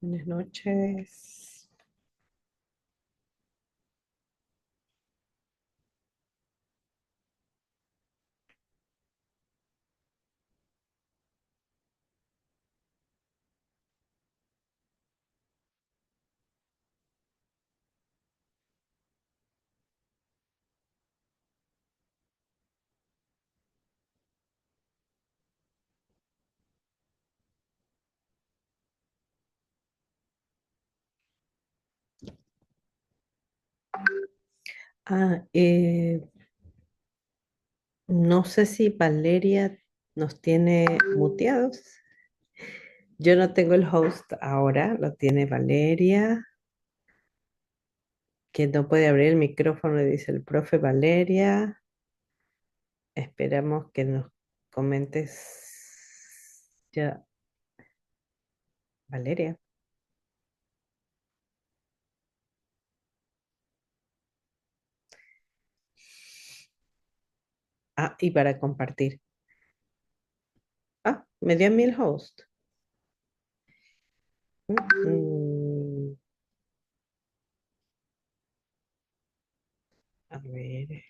Buenas noches. Ah, no sé si Valeria nos tiene muteados. Yo no tengo el host ahora, lo tiene Valeria, que no puede abrir el micrófono, dice el profe Valeria. Esperamos que nos comentes ya, Valeria. Ah, y para compartir. Ah, me dio a mí el host. Mm, a ver.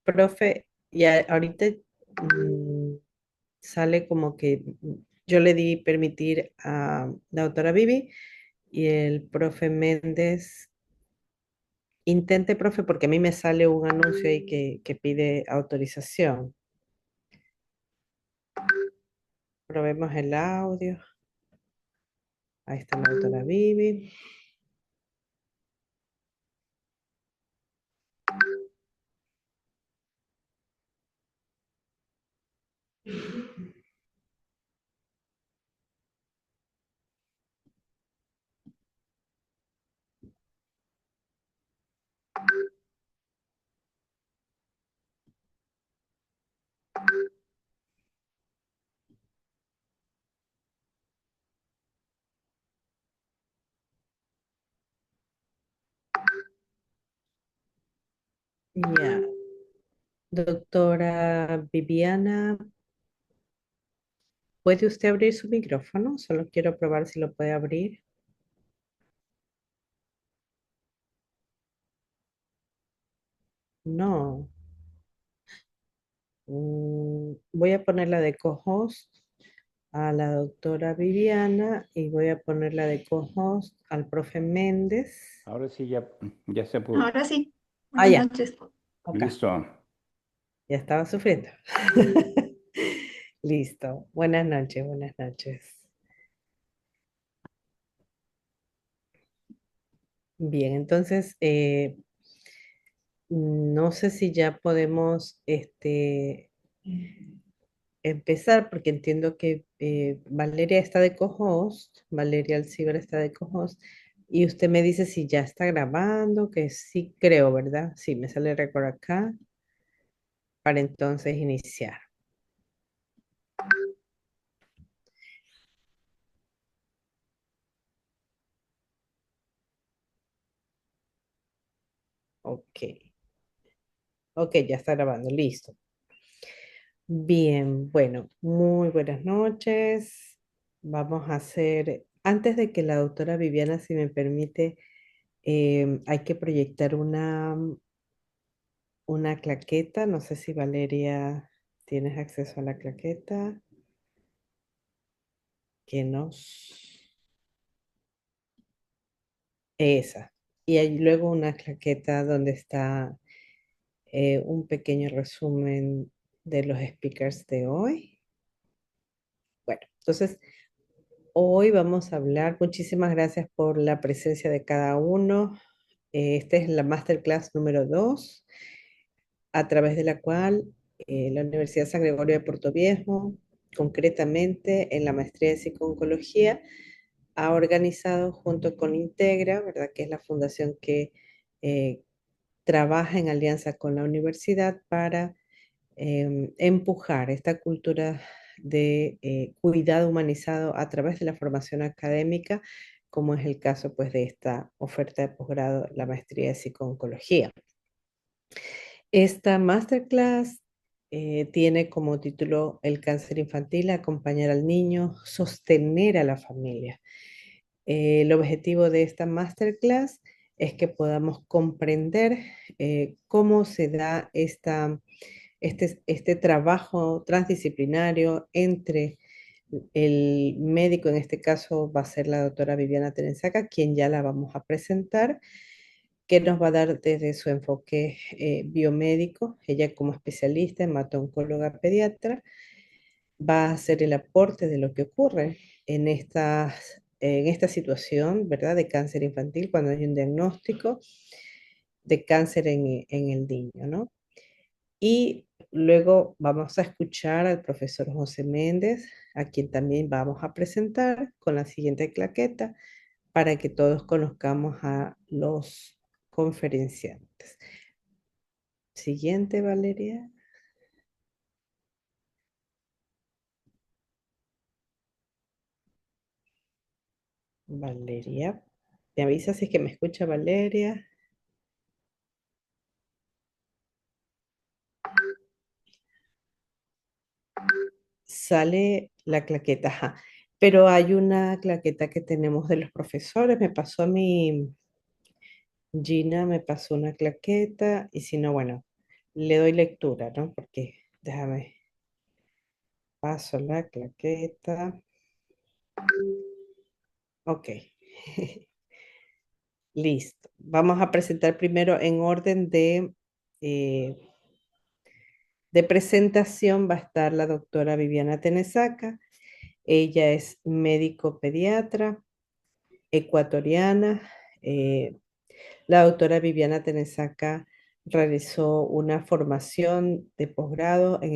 Profe, ya ahorita mm, sale como que yo le di permitir a la doctora Vivi y el profe Méndez, intente, profe, porque a mí me sale un anuncio ahí que pide autorización. Probemos el audio. Ahí está la doctora Vivi. Ya, doctora Viviana, ¿puede usted abrir su micrófono? Solo quiero probar si lo puede abrir. No. Voy a ponerla de co-host a la doctora Viviana y voy a ponerla de co-host al profe Méndez. Ahora sí, ya se pudo. Ahora sí, Ah, buenas ya, noches. ok, Listo. ya estaba sufriendo. Listo. Buenas noches, buenas noches. Bien, entonces, no sé si ya podemos empezar, porque entiendo que Valeria está de co-host, Valeria Alcibar está de co-host, y usted me dice si ya está grabando, que sí creo, ¿verdad? Sí, me sale récord acá, para entonces iniciar. Ok, ok, ya está grabando, listo. Bien, bueno, muy buenas noches. Vamos a hacer, antes de que la doctora Viviana, si me permite, hay que proyectar una claqueta. No sé si Valeria tienes acceso a la claqueta. Que nos... Esa. Y hay luego una claqueta donde está un pequeño resumen de los speakers de hoy. Bueno, entonces hoy vamos a hablar. Muchísimas gracias por la presencia de cada uno. Esta es la masterclass número 2, a través de la cual la Universidad San Gregorio de Puerto Viejo, concretamente en la maestría de psicooncología, ha organizado junto con Integra, ¿verdad? Que es la fundación que eh, trabaja en alianza con la universidad para empujar esta cultura de cuidado humanizado a través de la formación académica, como es el caso pues de esta oferta de posgrado, la maestría de psicooncología. Esta masterclass tiene como título El cáncer infantil, acompañar al niño, sostener a la familia. El objetivo de esta masterclass es que podamos comprender cómo se da este trabajo transdisciplinario entre el médico, en este caso va a ser la doctora Viviana Terenzaca, quien ya la vamos a presentar, que nos va a dar desde su enfoque biomédico, ella como especialista, hemato-oncóloga pediatra, va a hacer el aporte de lo que ocurre en esta situación, ¿verdad? De cáncer infantil, cuando hay un diagnóstico de cáncer en el niño, ¿no? Y luego vamos a escuchar al profesor José Méndez, a quien también vamos a presentar con la siguiente claqueta para que todos conozcamos a los conferenciantes. Siguiente, Valeria. Valeria. ¿Me avisa si es que me escucha Valeria? Sale la claqueta, ajá. Pero hay una claqueta que tenemos de los profesores. Me pasó a mí, Gina me pasó una claqueta y si no, bueno, le doy lectura, ¿no? Porque déjame, paso la claqueta. Ok. Listo. Vamos a presentar primero en orden eh, de presentación. Va a estar la doctora Viviana Tenesaca. Ella es médico pediatra ecuatoriana. eh, la doctora Viviana Tenesaca realizó una formación de posgrado en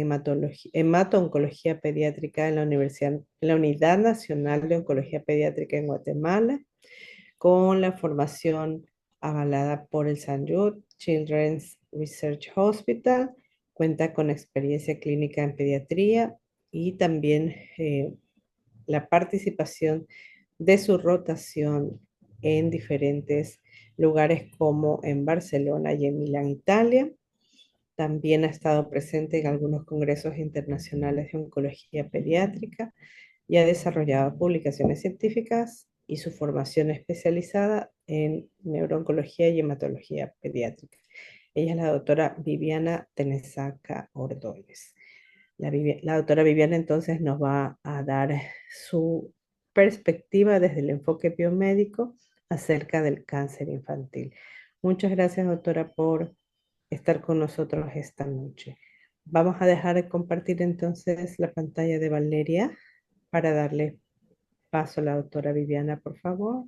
hemato-oncología pediátrica en la en la Unidad Nacional de Oncología Pediátrica en Guatemala, con la formación avalada por el St. Jude Children's Research Hospital. Cuenta con experiencia clínica en pediatría y también la participación de su rotación en diferentes lugares como en Barcelona y en Milán, Italia. También ha estado presente en algunos congresos internacionales de oncología pediátrica y ha desarrollado publicaciones científicas y su formación especializada en neurooncología y hematología pediátrica. Ella es la doctora Viviana Tenesaca Ordóñez. La doctora Viviana entonces nos va a dar su perspectiva desde el enfoque biomédico acerca del cáncer infantil. Muchas gracias, doctora, por estar con nosotros esta noche. Vamos a dejar de compartir entonces la pantalla de Valeria para darle paso a la doctora Viviana, por favor.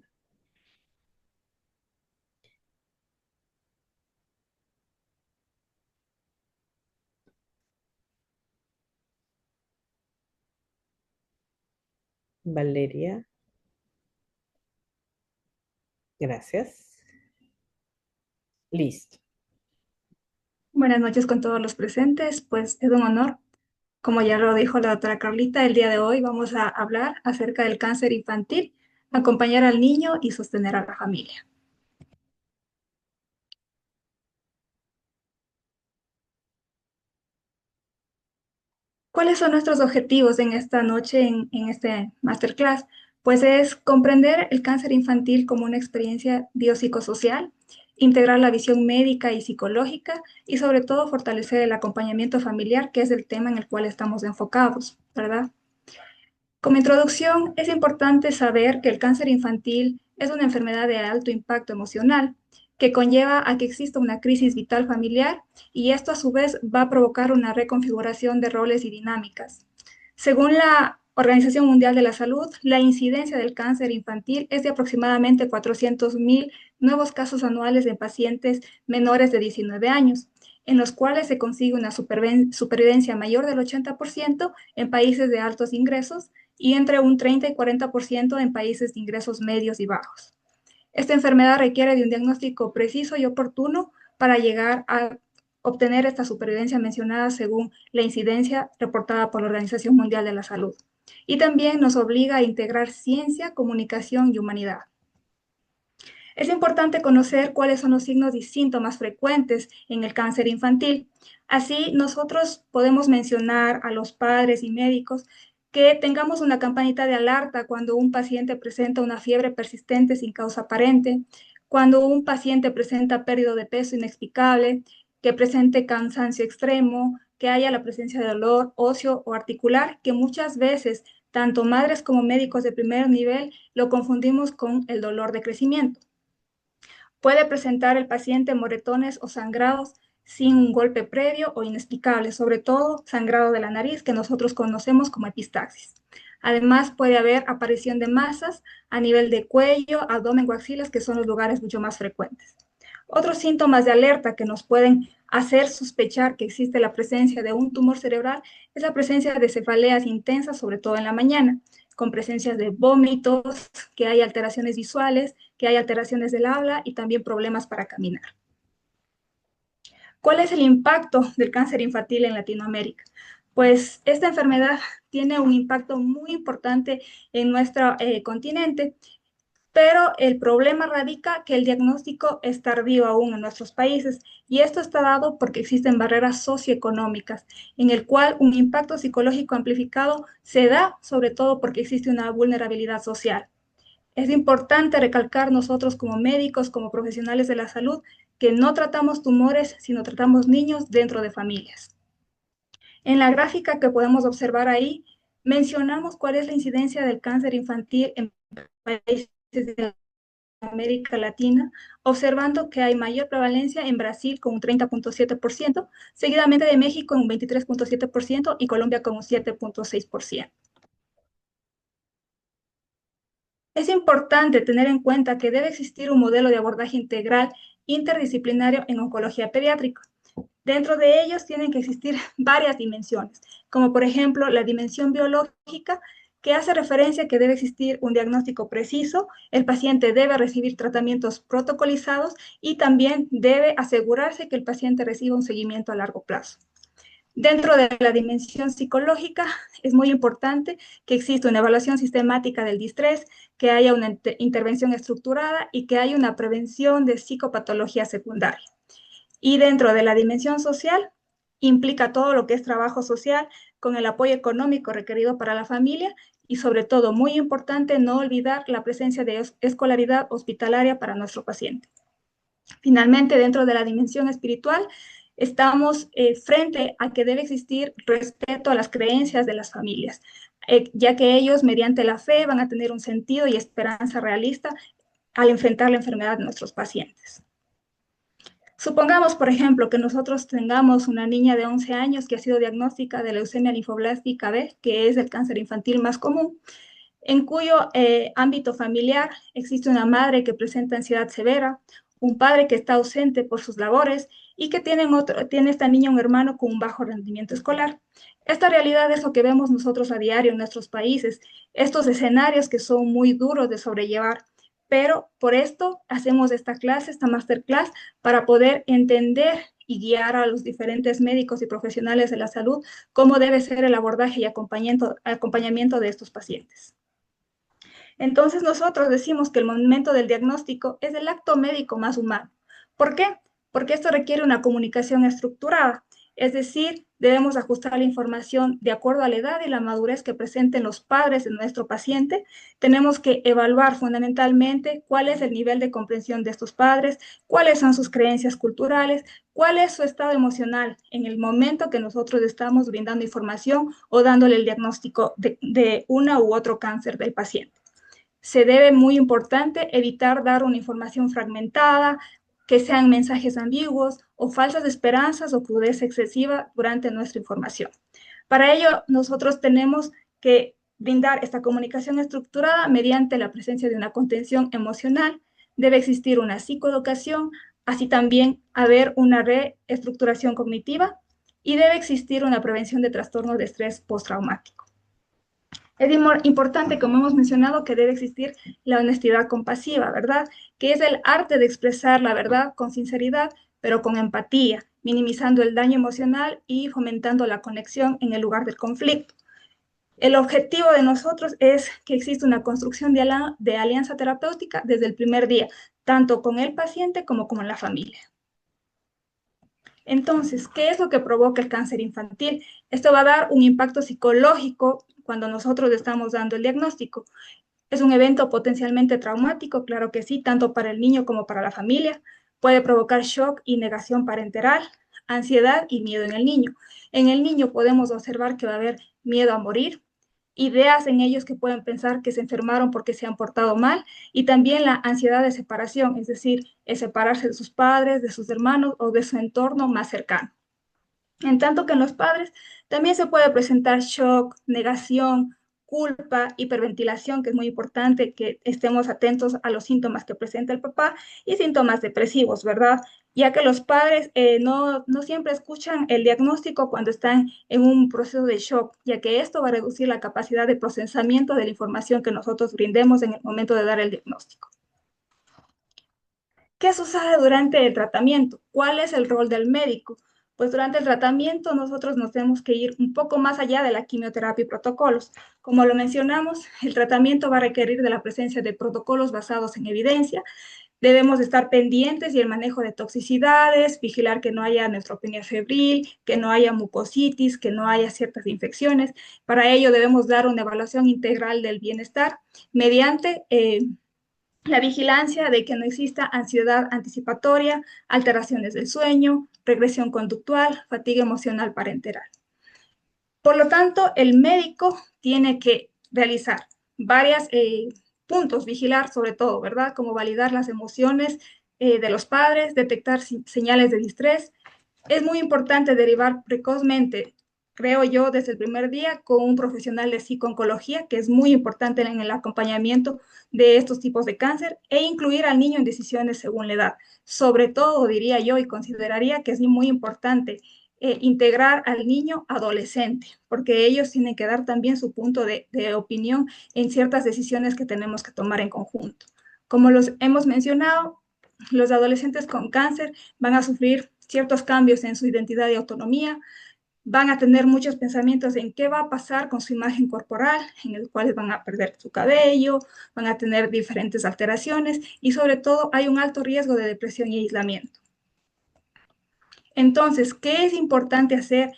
Valeria, gracias. Listo. Buenas noches con todos los presentes, pues es un honor. Como ya lo dijo la doctora Carlita, el día de hoy vamos a hablar acerca del cáncer infantil, acompañar al niño y sostener a la familia. ¿Cuáles son nuestros objetivos en esta noche, en este masterclass? Pues es comprender el cáncer infantil como una experiencia biopsicosocial, integrar la visión médica y psicológica y sobre todo fortalecer el acompañamiento familiar, que es el tema en el cual estamos enfocados, ¿verdad? Como introducción, es importante saber que el cáncer infantil es una enfermedad de alto impacto emocional que conlleva a que exista una crisis vital familiar y esto a su vez va a provocar una reconfiguración de roles y dinámicas. Según la Organización Mundial de la Salud, la incidencia del cáncer infantil es de aproximadamente 400.000 nuevos casos anuales en pacientes menores de 19 años, en los cuales se consigue una supervivencia mayor del 80% en países de altos ingresos y entre un 30 y 40% en países de ingresos medios y bajos. Esta enfermedad requiere de un diagnóstico preciso y oportuno para llegar a obtener esta supervivencia mencionada según la incidencia reportada por la Organización Mundial de la Salud. Y también nos obliga a integrar ciencia, comunicación y humanidad. Es importante conocer cuáles son los signos y síntomas frecuentes en el cáncer infantil. Así, nosotros podemos mencionar a los padres y médicos que tengamos una campanita de alerta cuando un paciente presenta una fiebre persistente sin causa aparente, cuando un paciente presenta pérdida de peso inexplicable, que presente cansancio extremo, que haya la presencia de dolor óseo o articular, que muchas veces tanto madres como médicos de primer nivel lo confundimos con el dolor de crecimiento. Puede presentar el paciente moretones o sangrados sin un golpe previo o inexplicable, sobre todo sangrado de la nariz, que nosotros conocemos como epistaxis. Además, puede haber aparición de masas a nivel de cuello, abdomen o axilas, que son los lugares mucho más frecuentes. Otros síntomas de alerta que nos pueden hacer sospechar que existe la presencia de un tumor cerebral es la presencia de cefaleas intensas, sobre todo en la mañana, con presencias de vómitos, que hay alteraciones visuales, que hay alteraciones del habla y también problemas para caminar. ¿Cuál es el impacto del cáncer infantil en Latinoamérica? Pues esta enfermedad tiene un impacto muy importante en nuestro continente, pero el problema radica que el diagnóstico es tardío aún en nuestros países y esto está dado porque existen barreras socioeconómicas en el cual un impacto psicológico amplificado se da sobre todo porque existe una vulnerabilidad social. Es importante recalcar nosotros como médicos, como profesionales de la salud, que no tratamos tumores, sino tratamos niños dentro de familias. En la gráfica que podemos observar ahí, mencionamos cuál es la incidencia del cáncer infantil en países de América Latina, observando que hay mayor prevalencia en Brasil con un 30.7%, seguidamente de México en un 23.7% y Colombia con un 7.6%. Es importante tener en cuenta que debe existir un modelo de abordaje integral interdisciplinario en oncología pediátrica. Dentro de ellos tienen que existir varias dimensiones, como por ejemplo la dimensión biológica, que hace referencia a que debe existir un diagnóstico preciso, el paciente debe recibir tratamientos protocolizados y también debe asegurarse que el paciente reciba un seguimiento a largo plazo. Dentro de la dimensión psicológica, es muy importante que exista una evaluación sistemática del distrés, que haya una intervención estructurada y que haya una prevención de psicopatología secundaria. Y dentro de la dimensión social, implica todo lo que es trabajo social con el apoyo económico requerido para la familia y sobre todo, muy importante, no olvidar la presencia de escolaridad hospitalaria para nuestro paciente. Finalmente, dentro de la dimensión espiritual, estamos frente a que debe existir respeto a las creencias de las familias, ya que ellos, mediante la fe, van a tener un sentido y esperanza realista al enfrentar la enfermedad de nuestros pacientes. Supongamos, por ejemplo, que nosotros tengamos una niña de 11 años que ha sido diagnosticada de leucemia linfoblástica B, que es el cáncer infantil más común, en cuyo ámbito familiar existe una madre que presenta ansiedad severa, un padre que está ausente por sus labores y que tiene esta niña un hermano con un bajo rendimiento escolar. Esta realidad es lo que vemos nosotros a diario en nuestros países, estos escenarios que son muy duros de sobrellevar. Pero por esto hacemos esta clase, esta masterclass, para poder entender y guiar a los diferentes médicos y profesionales de la salud cómo debe ser el abordaje y acompañamiento de estos pacientes. Entonces nosotros decimos que el momento del diagnóstico es el acto médico más humano. ¿Por qué? Porque esto requiere una comunicación estructurada, es decir, debemos ajustar la información de acuerdo a la edad y la madurez que presenten los padres de nuestro paciente. Tenemos que evaluar fundamentalmente cuál es el nivel de comprensión de estos padres, cuáles son sus creencias culturales, cuál es su estado emocional en el momento que nosotros estamos brindando información o dándole el diagnóstico de una u otro cáncer del paciente. Se debe, muy importante, evitar dar una información fragmentada, que sean mensajes ambiguos o falsas esperanzas o crudeza excesiva durante nuestra información. Para ello, nosotros tenemos que brindar esta comunicación estructurada mediante la presencia de una contención emocional. Debe existir una psicoeducación, así también haber una reestructuración cognitiva y debe existir una prevención de trastornos de estrés postraumático. Es importante, como hemos mencionado, que debe existir la honestidad compasiva, ¿verdad? Que es el arte de expresar la verdad con sinceridad, pero con empatía, minimizando el daño emocional y fomentando la conexión en el lugar del conflicto. El objetivo de nosotros es que exista una construcción de alianza terapéutica desde el primer día, tanto con el paciente como con la familia. Entonces, ¿qué es lo que provoca el cáncer infantil? Esto va a dar un impacto psicológico cuando nosotros estamos dando el diagnóstico. Es un evento potencialmente traumático, claro que sí, tanto para el niño como para la familia. Puede provocar shock y negación parenteral, ansiedad y miedo en el niño. En el niño podemos observar que va a haber miedo a morir, ideas en ellos que pueden pensar que se enfermaron porque se han portado mal, y también la ansiedad de separación, es decir, el separarse de sus padres, de sus hermanos o de su entorno más cercano. En tanto que en los padres también se puede presentar shock, negación, culpa, hiperventilación, que es muy importante que estemos atentos a los síntomas que presenta el papá, y síntomas depresivos, ¿verdad? Ya que los padres no siempre escuchan el diagnóstico cuando están en un proceso de shock, ya que esto va a reducir la capacidad de procesamiento de la información que nosotros brindemos en el momento de dar el diagnóstico. ¿Qué sucede durante el tratamiento? ¿Cuál es el rol del médico? Pues durante el tratamiento nosotros nos tenemos que ir un poco más allá de la quimioterapia y protocolos. Como lo mencionamos, el tratamiento va a requerir de la presencia de protocolos basados en evidencia. Debemos estar pendientes y el manejo de toxicidades, vigilar que no haya neutropenia febril, que no haya mucositis, que no haya ciertas infecciones. Para ello debemos dar una evaluación integral del bienestar mediante la vigilancia de que no exista ansiedad anticipatoria, alteraciones del sueño, regresión conductual, fatiga emocional parenteral. Por lo tanto, el médico tiene que realizar varios puntos, vigilar sobre todo, ¿verdad? Como validar las emociones de los padres, detectar señales de distrés. Es muy importante derivar precozmente, creo yo, desde el primer día con un profesional de psicooncología, que es muy importante en el acompañamiento de estos tipos de cáncer, e incluir al niño en decisiones según la edad. Sobre todo, diría yo, y consideraría que es muy importante integrar al niño adolescente, porque ellos tienen que dar también su punto de opinión en ciertas decisiones que tenemos que tomar en conjunto. Como los hemos mencionado, los adolescentes con cáncer van a sufrir ciertos cambios en su identidad y autonomía, van a tener muchos pensamientos en qué va a pasar con su imagen corporal, en el cual van a perder su cabello, van a tener diferentes alteraciones y sobre todo hay un alto riesgo de depresión y aislamiento. Entonces, ¿qué es importante hacer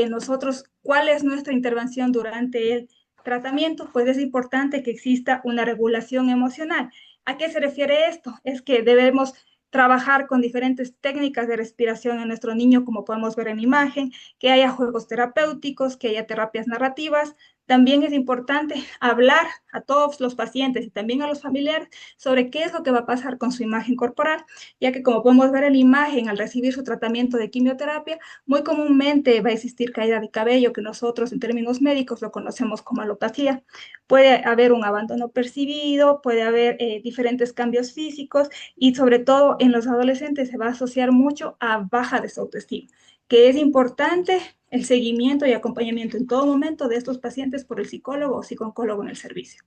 nosotros? ¿Cuál es nuestra intervención durante el tratamiento? Pues es importante que exista una regulación emocional. ¿A qué se refiere esto? Es que debemos trabajar con diferentes técnicas de respiración en nuestro niño, como podemos ver en la imagen, que haya juegos terapéuticos, que haya terapias narrativas. También es importante hablar a todos los pacientes y también a los familiares sobre qué es lo que va a pasar con su imagen corporal, ya que como podemos ver en la imagen, al recibir su tratamiento de quimioterapia, muy comúnmente va a existir caída de cabello, que nosotros en términos médicos lo conocemos como alopecia. Puede haber un abandono percibido, puede haber diferentes cambios físicos y sobre todo en los adolescentes se va a asociar mucho a baja de su autoestima, que es importante el seguimiento y acompañamiento en todo momento de estos pacientes por el psicólogo o psicooncólogo en el servicio.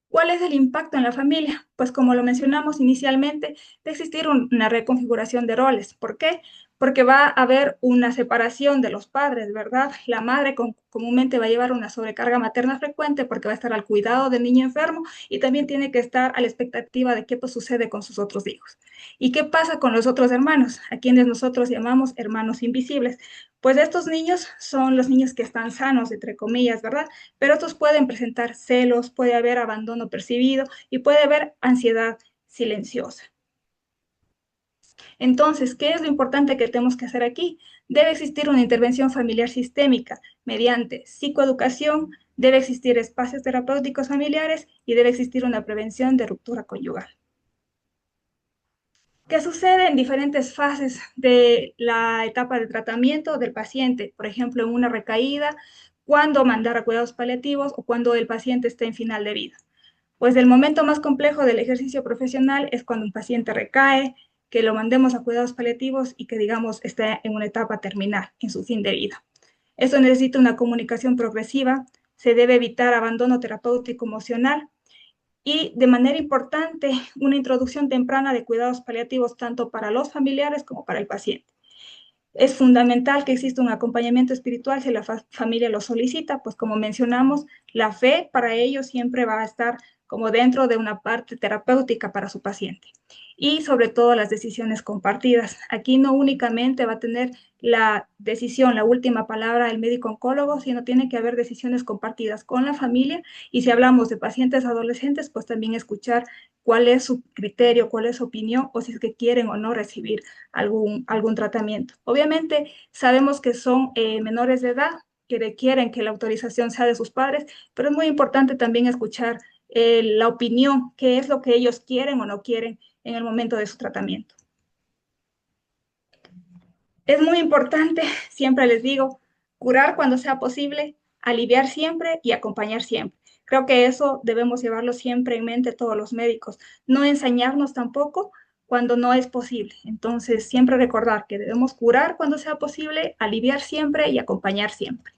¿Cuál es el impacto en la familia? Pues como lo mencionamos inicialmente, de existir una reconfiguración de roles. ¿Por qué? Porque va a haber una separación de los padres, ¿verdad? La madre comúnmente va a llevar una sobrecarga materna frecuente porque va a estar al cuidado del niño enfermo y también tiene que estar a la expectativa de qué pues, sucede con sus otros hijos. ¿Y qué pasa con los otros hermanos? A quienes nosotros llamamos hermanos invisibles. Pues estos niños son los niños que están sanos, entre comillas, ¿verdad? Pero estos pueden presentar celos, puede haber abandono percibido y puede haber ansiedad silenciosa. Entonces, ¿qué es lo importante que tenemos que hacer aquí? Debe existir una intervención familiar sistémica mediante psicoeducación, debe existir espacios terapéuticos familiares y debe existir una prevención de ruptura conyugal. ¿Qué sucede en diferentes fases de la etapa de tratamiento del paciente? Por ejemplo, en una recaída, cuando mandar a cuidados paliativos o cuando el paciente está en final de vida. Pues el momento más complejo del ejercicio profesional es cuando un paciente recae, que lo mandemos a cuidados paliativos y que, digamos, esté en una etapa terminal, en su fin de vida. Esto necesita una comunicación progresiva, se debe evitar abandono terapéutico emocional y, de manera importante, una introducción temprana de cuidados paliativos tanto para los familiares como para el paciente. Es fundamental que exista un acompañamiento espiritual si la familia lo solicita, pues como mencionamos, la fe para ellos siempre va a estar como dentro de una parte terapéutica para su paciente. Y sobre todo las decisiones compartidas. Aquí no únicamente va a tener la decisión, la última palabra el médico oncólogo, sino tiene que haber decisiones compartidas con la familia. Y si hablamos de pacientes adolescentes, pues también escuchar cuál es su criterio, cuál es su opinión, o si es que quieren o no recibir algún tratamiento. Obviamente sabemos que son menores de edad, que requieren que la autorización sea de sus padres, pero es muy importante también escuchar la opinión, qué es lo que ellos quieren o no quieren en el momento de su tratamiento. Es muy importante, siempre les digo, curar cuando sea posible, aliviar siempre y acompañar siempre. Creo que eso debemos llevarlo siempre en mente todos los médicos. No ensañarnos tampoco cuando no es posible. Entonces, siempre recordar que debemos curar cuando sea posible, aliviar siempre y acompañar siempre.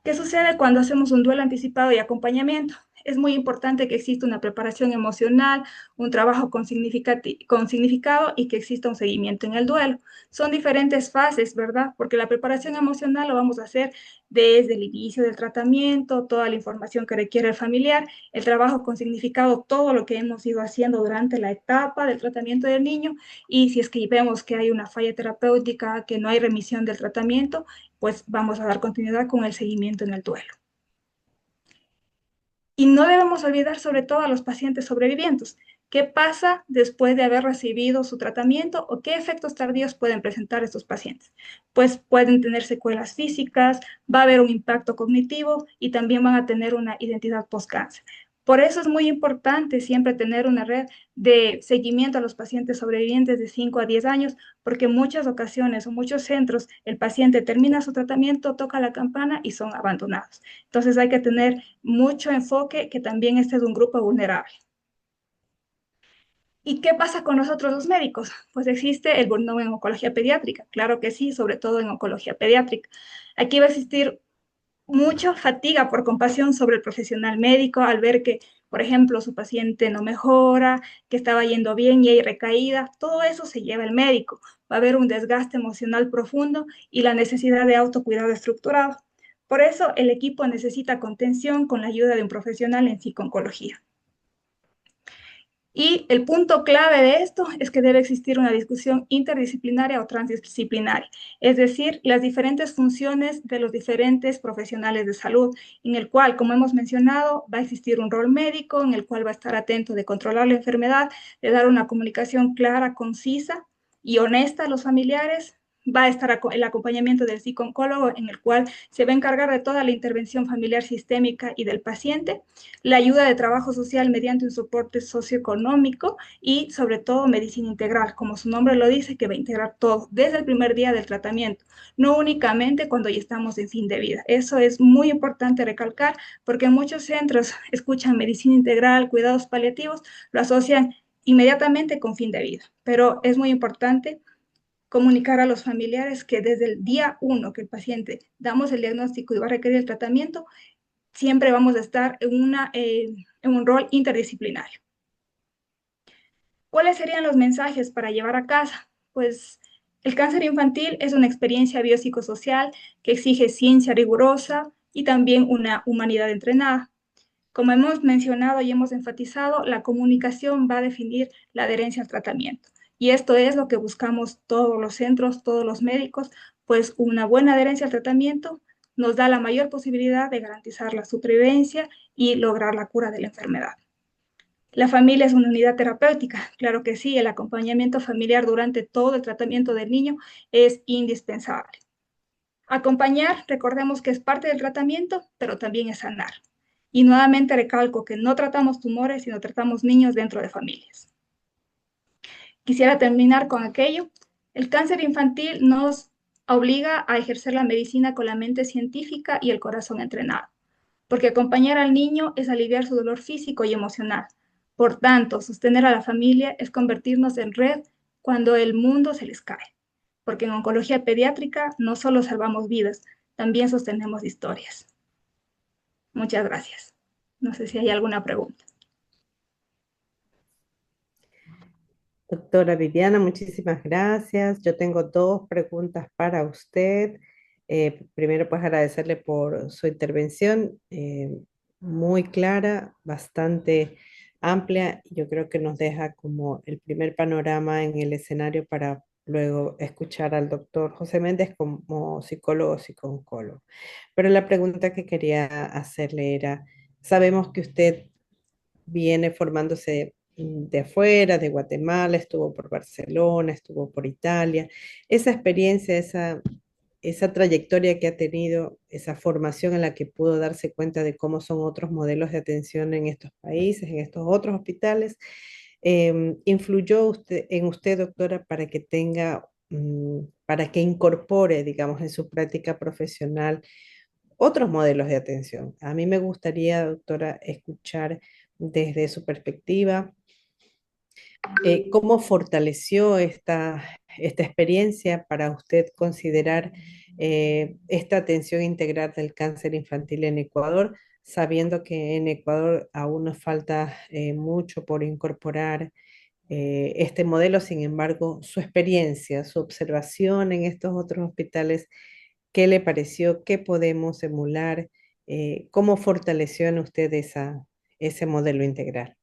¿Qué sucede cuando hacemos un duelo anticipado y acompañamiento? Es muy importante que exista una preparación emocional, un trabajo con significado y que exista un seguimiento en el duelo. Son diferentes fases, ¿verdad? Porque la preparación emocional lo vamos a hacer desde el inicio del tratamiento, toda la información que requiere el familiar, el trabajo con significado, todo lo que hemos ido haciendo durante la etapa del tratamiento del niño, y si es que vemos que hay una falla terapéutica, que no hay remisión del tratamiento, pues vamos a dar continuidad con el seguimiento en el duelo. Y no debemos olvidar sobre todo a los pacientes sobrevivientes. ¿Qué pasa después de haber recibido su tratamiento o qué efectos tardíos pueden presentar estos pacientes? Pues pueden tener secuelas físicas, va a haber un impacto cognitivo y también van a tener una identidad post-cáncer. Por eso es muy importante siempre tener una red de seguimiento a los pacientes sobrevivientes de 5 a 10 años, porque en muchas ocasiones o muchos centros el paciente termina su tratamiento, toca la campana y son abandonados. Entonces hay que tener mucho enfoque que también este es un grupo vulnerable. ¿Y qué pasa con nosotros los médicos? Pues existe el burnout en oncología pediátrica, claro que sí, sobre todo en oncología pediátrica. Aquí va a existir mucha fatiga por compasión sobre el profesional médico al ver que, por ejemplo, su paciente no mejora, que estaba yendo bien y hay recaída. Todo eso se lleva el médico. Va a haber un desgaste emocional profundo y la necesidad de autocuidado estructurado. Por eso el equipo necesita contención con la ayuda de un profesional en psico-oncología. Y el punto clave de esto es que debe existir una discusión interdisciplinaria o transdisciplinaria, es decir, las diferentes funciones de los diferentes profesionales de salud, en el cual, como hemos mencionado, va a existir un rol médico, en el cual va a estar atento de controlar la enfermedad, de dar una comunicación clara, concisa y honesta a los familiares. Va a estar el acompañamiento del psicooncólogo, en el cual se va a encargar de toda la intervención familiar sistémica y del paciente, la ayuda de trabajo social mediante un soporte socioeconómico y sobre todo medicina integral, como su nombre lo dice, que va a integrar todo desde el primer día del tratamiento, no únicamente cuando ya estamos en fin de vida. Eso es muy importante recalcar porque en muchos centros escuchan medicina integral, cuidados paliativos, lo asocian inmediatamente con fin de vida, pero es muy importante comunicar a los familiares que desde el día 1 que el paciente damos el diagnóstico y va a requerir el tratamiento, siempre vamos a estar en un rol interdisciplinario. ¿Cuáles serían los mensajes para llevar a casa? Pues el cáncer infantil es una experiencia biopsicosocial que exige ciencia rigurosa y también una humanidad entrenada. Como hemos mencionado y hemos enfatizado, la comunicación va a definir la adherencia al tratamiento. Y esto es lo que buscamos todos los centros, todos los médicos, pues una buena adherencia al tratamiento nos da la mayor posibilidad de garantizar la supervivencia y lograr la cura de la enfermedad. La familia es una unidad terapéutica, claro que sí, el acompañamiento familiar durante todo el tratamiento del niño es indispensable. Acompañar, recordemos que es parte del tratamiento, pero también es sanar. Y nuevamente recalco que no tratamos tumores, sino tratamos niños dentro de familias. Quisiera terminar con aquello. El cáncer infantil nos obliga a ejercer la medicina con la mente científica y el corazón entrenado, porque acompañar al niño es aliviar su dolor físico y emocional. Por tanto, sostener a la familia es convertirnos en red cuando el mundo se les cae, porque en oncología pediátrica no solo salvamos vidas, también sostenemos historias. Muchas gracias. No sé si hay alguna pregunta. Doctora Viviana, muchísimas gracias. Yo tengo dos preguntas para usted. Primero, pues agradecerle por su intervención, muy clara, bastante amplia. Yo creo que nos deja como el primer panorama en el escenario para luego escuchar al doctor José Méndez como psicólogo, psicooncólogo. Pero la pregunta que quería hacerle era, sabemos que usted viene formándose de afuera, de Guatemala, estuvo por Barcelona, estuvo por Italia. Esa experiencia, esa trayectoria que ha tenido, esa formación en la que pudo darse cuenta de cómo son otros modelos de atención en estos países, en estos otros hospitales, influyó en usted, doctora, para que tenga, para que incorpore, digamos, en su práctica profesional otros modelos de atención. A mí me gustaría, doctora, escuchar desde su perspectiva cómo fortaleció esta experiencia para usted considerar esta atención integral del cáncer infantil en Ecuador, sabiendo que en Ecuador aún nos falta mucho por incorporar este modelo. Sin embargo, su experiencia, su observación en estos otros hospitales, ¿qué le pareció? ¿Qué podemos emular? ¿Cómo fortaleció en usted ese modelo integral?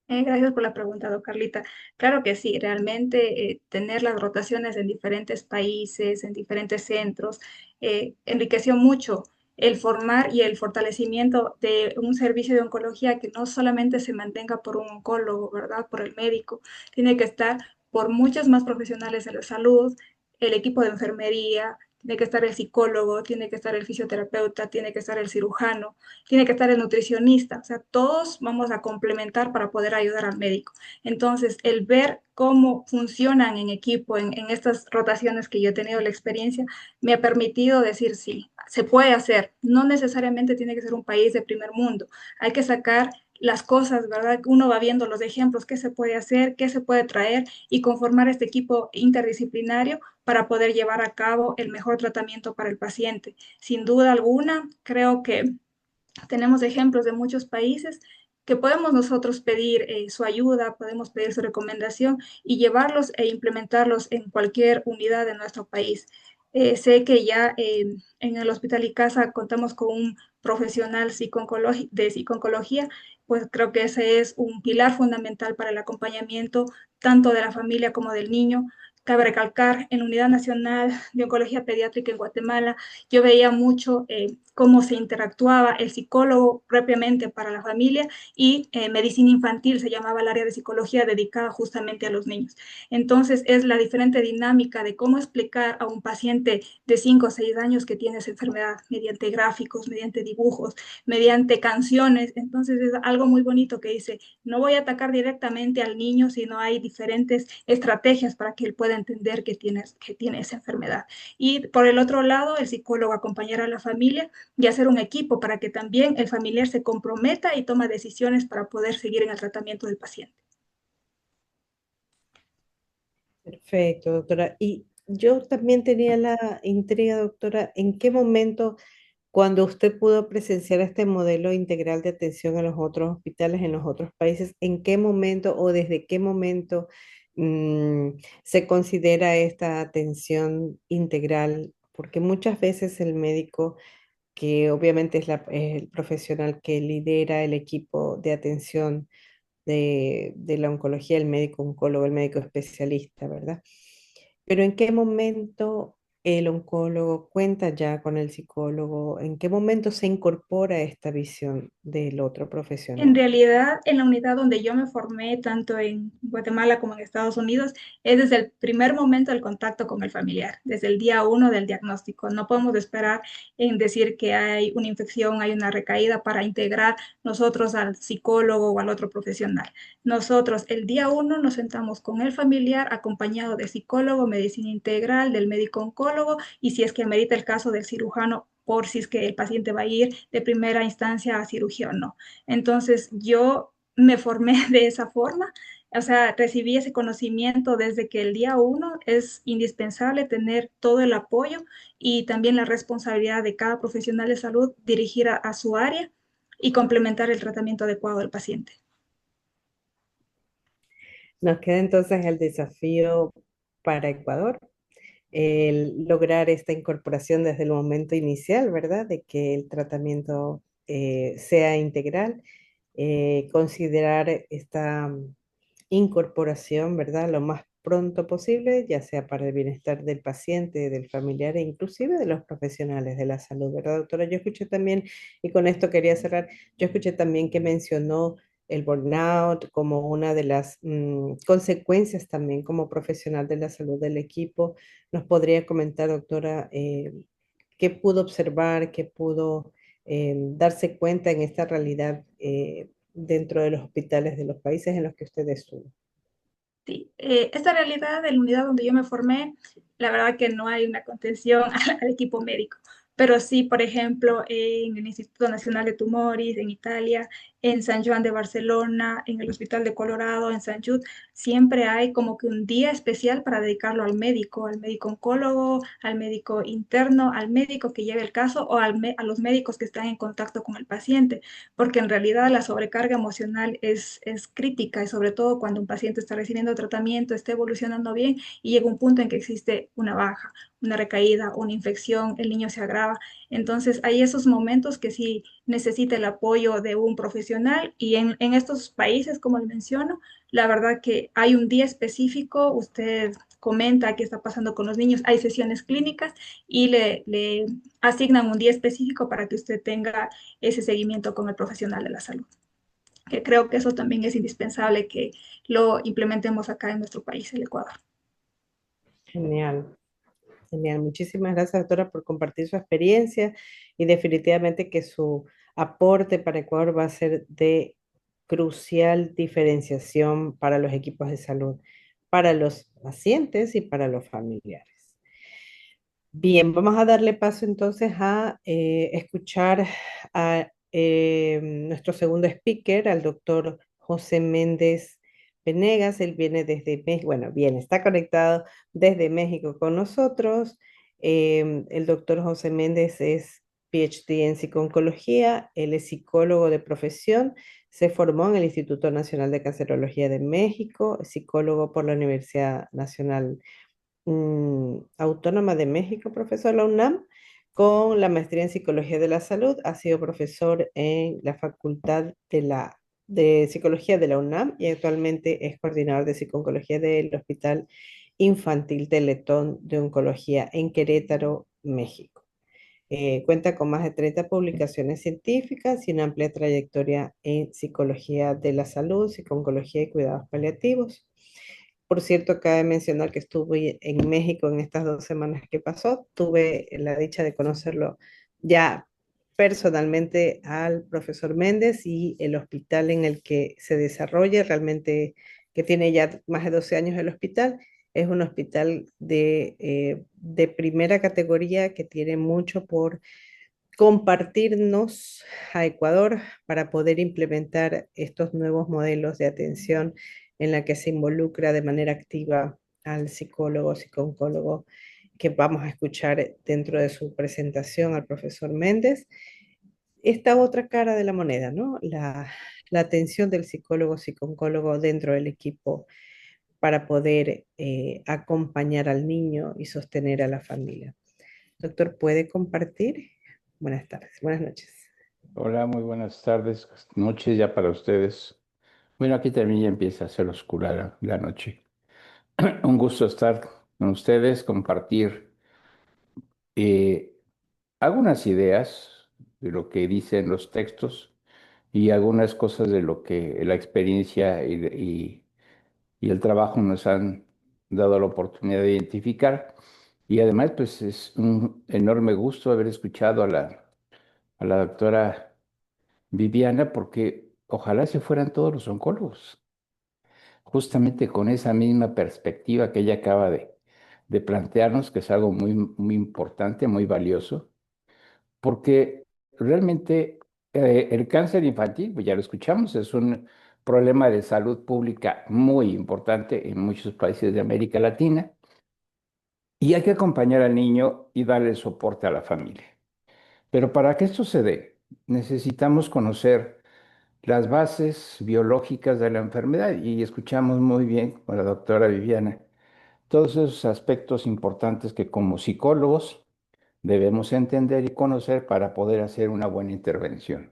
Gracias por la pregunta, Carlita. Claro que sí, realmente tener las rotaciones en diferentes países, en diferentes centros, enriqueció mucho el formar y el fortalecimiento de un servicio de oncología que no solamente se mantenga por un oncólogo, ¿verdad? Por el médico, tiene que estar por muchos más profesionales de la salud, el equipo de enfermería, tiene que estar el psicólogo, tiene que estar el fisioterapeuta, tiene que estar el cirujano, tiene que estar el nutricionista, o sea, todos vamos a complementar para poder ayudar al médico. Entonces, el ver cómo funcionan en equipo en estas rotaciones que yo he tenido la experiencia, me ha permitido decir sí, se puede hacer. No necesariamente tiene que ser un país de primer mundo. Hay que sacar las cosas, ¿verdad? Uno va viendo los ejemplos, qué se puede hacer, qué se puede traer y conformar este equipo interdisciplinario para poder llevar a cabo el mejor tratamiento para el paciente. Sin duda alguna, creo que tenemos ejemplos de muchos países que podemos nosotros pedir su ayuda, podemos pedir su recomendación y llevarlos e implementarlos en cualquier unidad de nuestro país. Sé que ya en el Hospital Icasa contamos con un profesional de psiconcología, pues creo que ese es un pilar fundamental para el acompañamiento tanto de la familia como del niño. Cabe recalcar, en la Unidad Nacional de Oncología Pediátrica en Guatemala, yo veía mucho cómo se interactuaba el psicólogo propiamente para la familia y medicina infantil se llamaba el área de psicología dedicada justamente a los niños. Entonces es la diferente dinámica de cómo explicar a un paciente de 5 o 6 años que tiene esa enfermedad mediante gráficos, mediante dibujos, mediante canciones. Entonces es algo muy bonito que dice, no voy a atacar directamente al niño, sino hay diferentes estrategias para que él pueda entender que tiene esa enfermedad. Y por el otro lado, el psicólogo acompañar a la familia y hacer un equipo para que también el familiar se comprometa y toma decisiones para poder seguir en el tratamiento del paciente. Perfecto, doctora. Y yo también tenía la intriga, doctora, ¿en qué momento, cuando usted pudo presenciar este modelo integral de atención en los otros hospitales, en los otros países, en qué momento o desde qué momento mm, se considera esta atención integral? Porque muchas veces el médico, que obviamente es el profesional que lidera el equipo de atención de la oncología, el médico oncólogo, el médico especialista, ¿verdad? Pero ¿en qué momento el oncólogo cuenta ya con el psicólogo? ¿En qué momento se incorpora esta visión del otro En profesional? realidad, en la unidad donde yo me formé, tanto en Guatemala como en Estados Unidos, es desde el primer momento del contacto con el familiar, desde el día uno del diagnóstico. No podemos esperar en decir que hay una infección, hay una recaída para integrar nosotros al psicólogo o al otro profesional. Nosotros el día uno nos sentamos con el familiar acompañado de psicólogo, medicina integral, del médico oncólogo y si es que amerita el caso del cirujano por si es que el paciente va a ir de primera instancia a cirugía o no. Entonces yo me formé de esa forma, o sea, recibí ese conocimiento desde que el día uno es indispensable tener todo el apoyo y también la responsabilidad de cada profesional de salud dirigir a su área y complementar el tratamiento adecuado del paciente. Nos queda entonces el desafío para Ecuador, el lograr esta incorporación desde el momento inicial, ¿verdad? De que el tratamiento sea integral, considerar esta incorporación, ¿verdad? Lo más pronto posible, ya sea para el bienestar del paciente, del familiar e inclusive de los profesionales de la salud, ¿verdad, doctora? Yo escuché también, y con esto quería cerrar, yo escuché también que mencionó el burnout como una de las consecuencias también como profesional de la salud del equipo. ¿Nos podría comentar, doctora, qué pudo observar, qué pudo darse cuenta en esta realidad dentro de los hospitales de los países en los que usted estuvo? Sí, esta realidad de la unidad donde yo me formé, la verdad que no hay una contención al equipo médico, pero sí, por ejemplo, en el Instituto Nacional de Tumores, en Italia, en San Juan de Barcelona, en el Hospital de Colorado, en San Jude, siempre hay como que un día especial para dedicarlo al médico oncólogo, al médico interno, al médico que lleve el caso o a los médicos que están en contacto con el paciente, porque en realidad la sobrecarga emocional es crítica y sobre todo cuando un paciente está recibiendo tratamiento, está evolucionando bien y llega un punto en que existe una baja, una recaída, una infección, el niño se agrava. Entonces hay esos momentos que sí necesita el apoyo de un profesional y en estos países, como le menciono, la verdad que hay un día específico, usted comenta qué está pasando con los niños, hay sesiones clínicas y le asignan un día específico para que usted tenga ese seguimiento con el profesional de la salud, que creo que eso también es indispensable que lo implementemos acá en nuestro país, el Ecuador. Genial, genial. Muchísimas gracias, doctora, por compartir su experiencia y definitivamente que su aporte para Ecuador va a ser de crucial diferenciación para los equipos de salud, para los pacientes y para los familiares. Bien, vamos a darle paso entonces a escuchar a nuestro segundo speaker, al doctor José Méndez Venegas. Él viene desde México, bueno, bien, está conectado desde México con nosotros. El doctor José Méndez es PhD en psico-oncología, él es psicólogo de profesión, se formó en el Instituto Nacional de Cancerología de México, psicólogo por la Universidad Nacional Autónoma de México, profesor de la UNAM, con la maestría en Psicología de la Salud. Ha sido profesor en la Facultad de Psicología de la UNAM y actualmente es coordinador de psico-oncología del Hospital Infantil Teletón de Oncología en Querétaro, México. Cuenta con más de 30 publicaciones científicas y una amplia trayectoria en psicología de la salud, psico-oncología y cuidados paliativos. Por cierto, cabe mencionar que estuve en México en estas 2 semanas que pasó. Tuve la dicha de conocerlo ya personalmente al profesor Méndez y el hospital en el que se desarrolla, realmente que tiene ya más de 12 años el hospital. Es un hospital de primera categoría que tiene mucho por compartirnos a Ecuador para poder implementar estos nuevos modelos de atención en la que se involucra de manera activa al psicólogo, psicooncólogo que vamos a escuchar dentro de su presentación al profesor Méndez. Esta otra cara de la moneda, ¿no? La atención del psicólogo, psicooncólogo dentro del equipo para poder acompañar al niño y sostener a la familia. Doctor, ¿puede compartir? Buenas tardes, buenas noches. Hola, muy buenas tardes, noches ya para ustedes. Bueno, aquí también ya empieza a ser oscura la noche. Un gusto estar con ustedes, compartir eh, algunas ideas de lo que dicen los textos y algunas cosas de lo que la experiencia y el trabajo nos han dado la oportunidad de identificar. Y además, pues es un enorme gusto haber escuchado a la doctora Viviana, porque ojalá se fueran todos los oncólogos, justamente con esa misma perspectiva que ella acaba de plantearnos, que es algo muy, muy importante, muy valioso, porque realmente el cáncer infantil, pues ya lo escuchamos, es un problema de salud pública muy importante en muchos países de América Latina, y hay que acompañar al niño y darle soporte a la familia. Pero para que esto se dé, necesitamos conocer las bases biológicas de la enfermedad y escuchamos muy bien con la doctora Viviana todos esos aspectos importantes que como psicólogos debemos entender y conocer para poder hacer una buena intervención.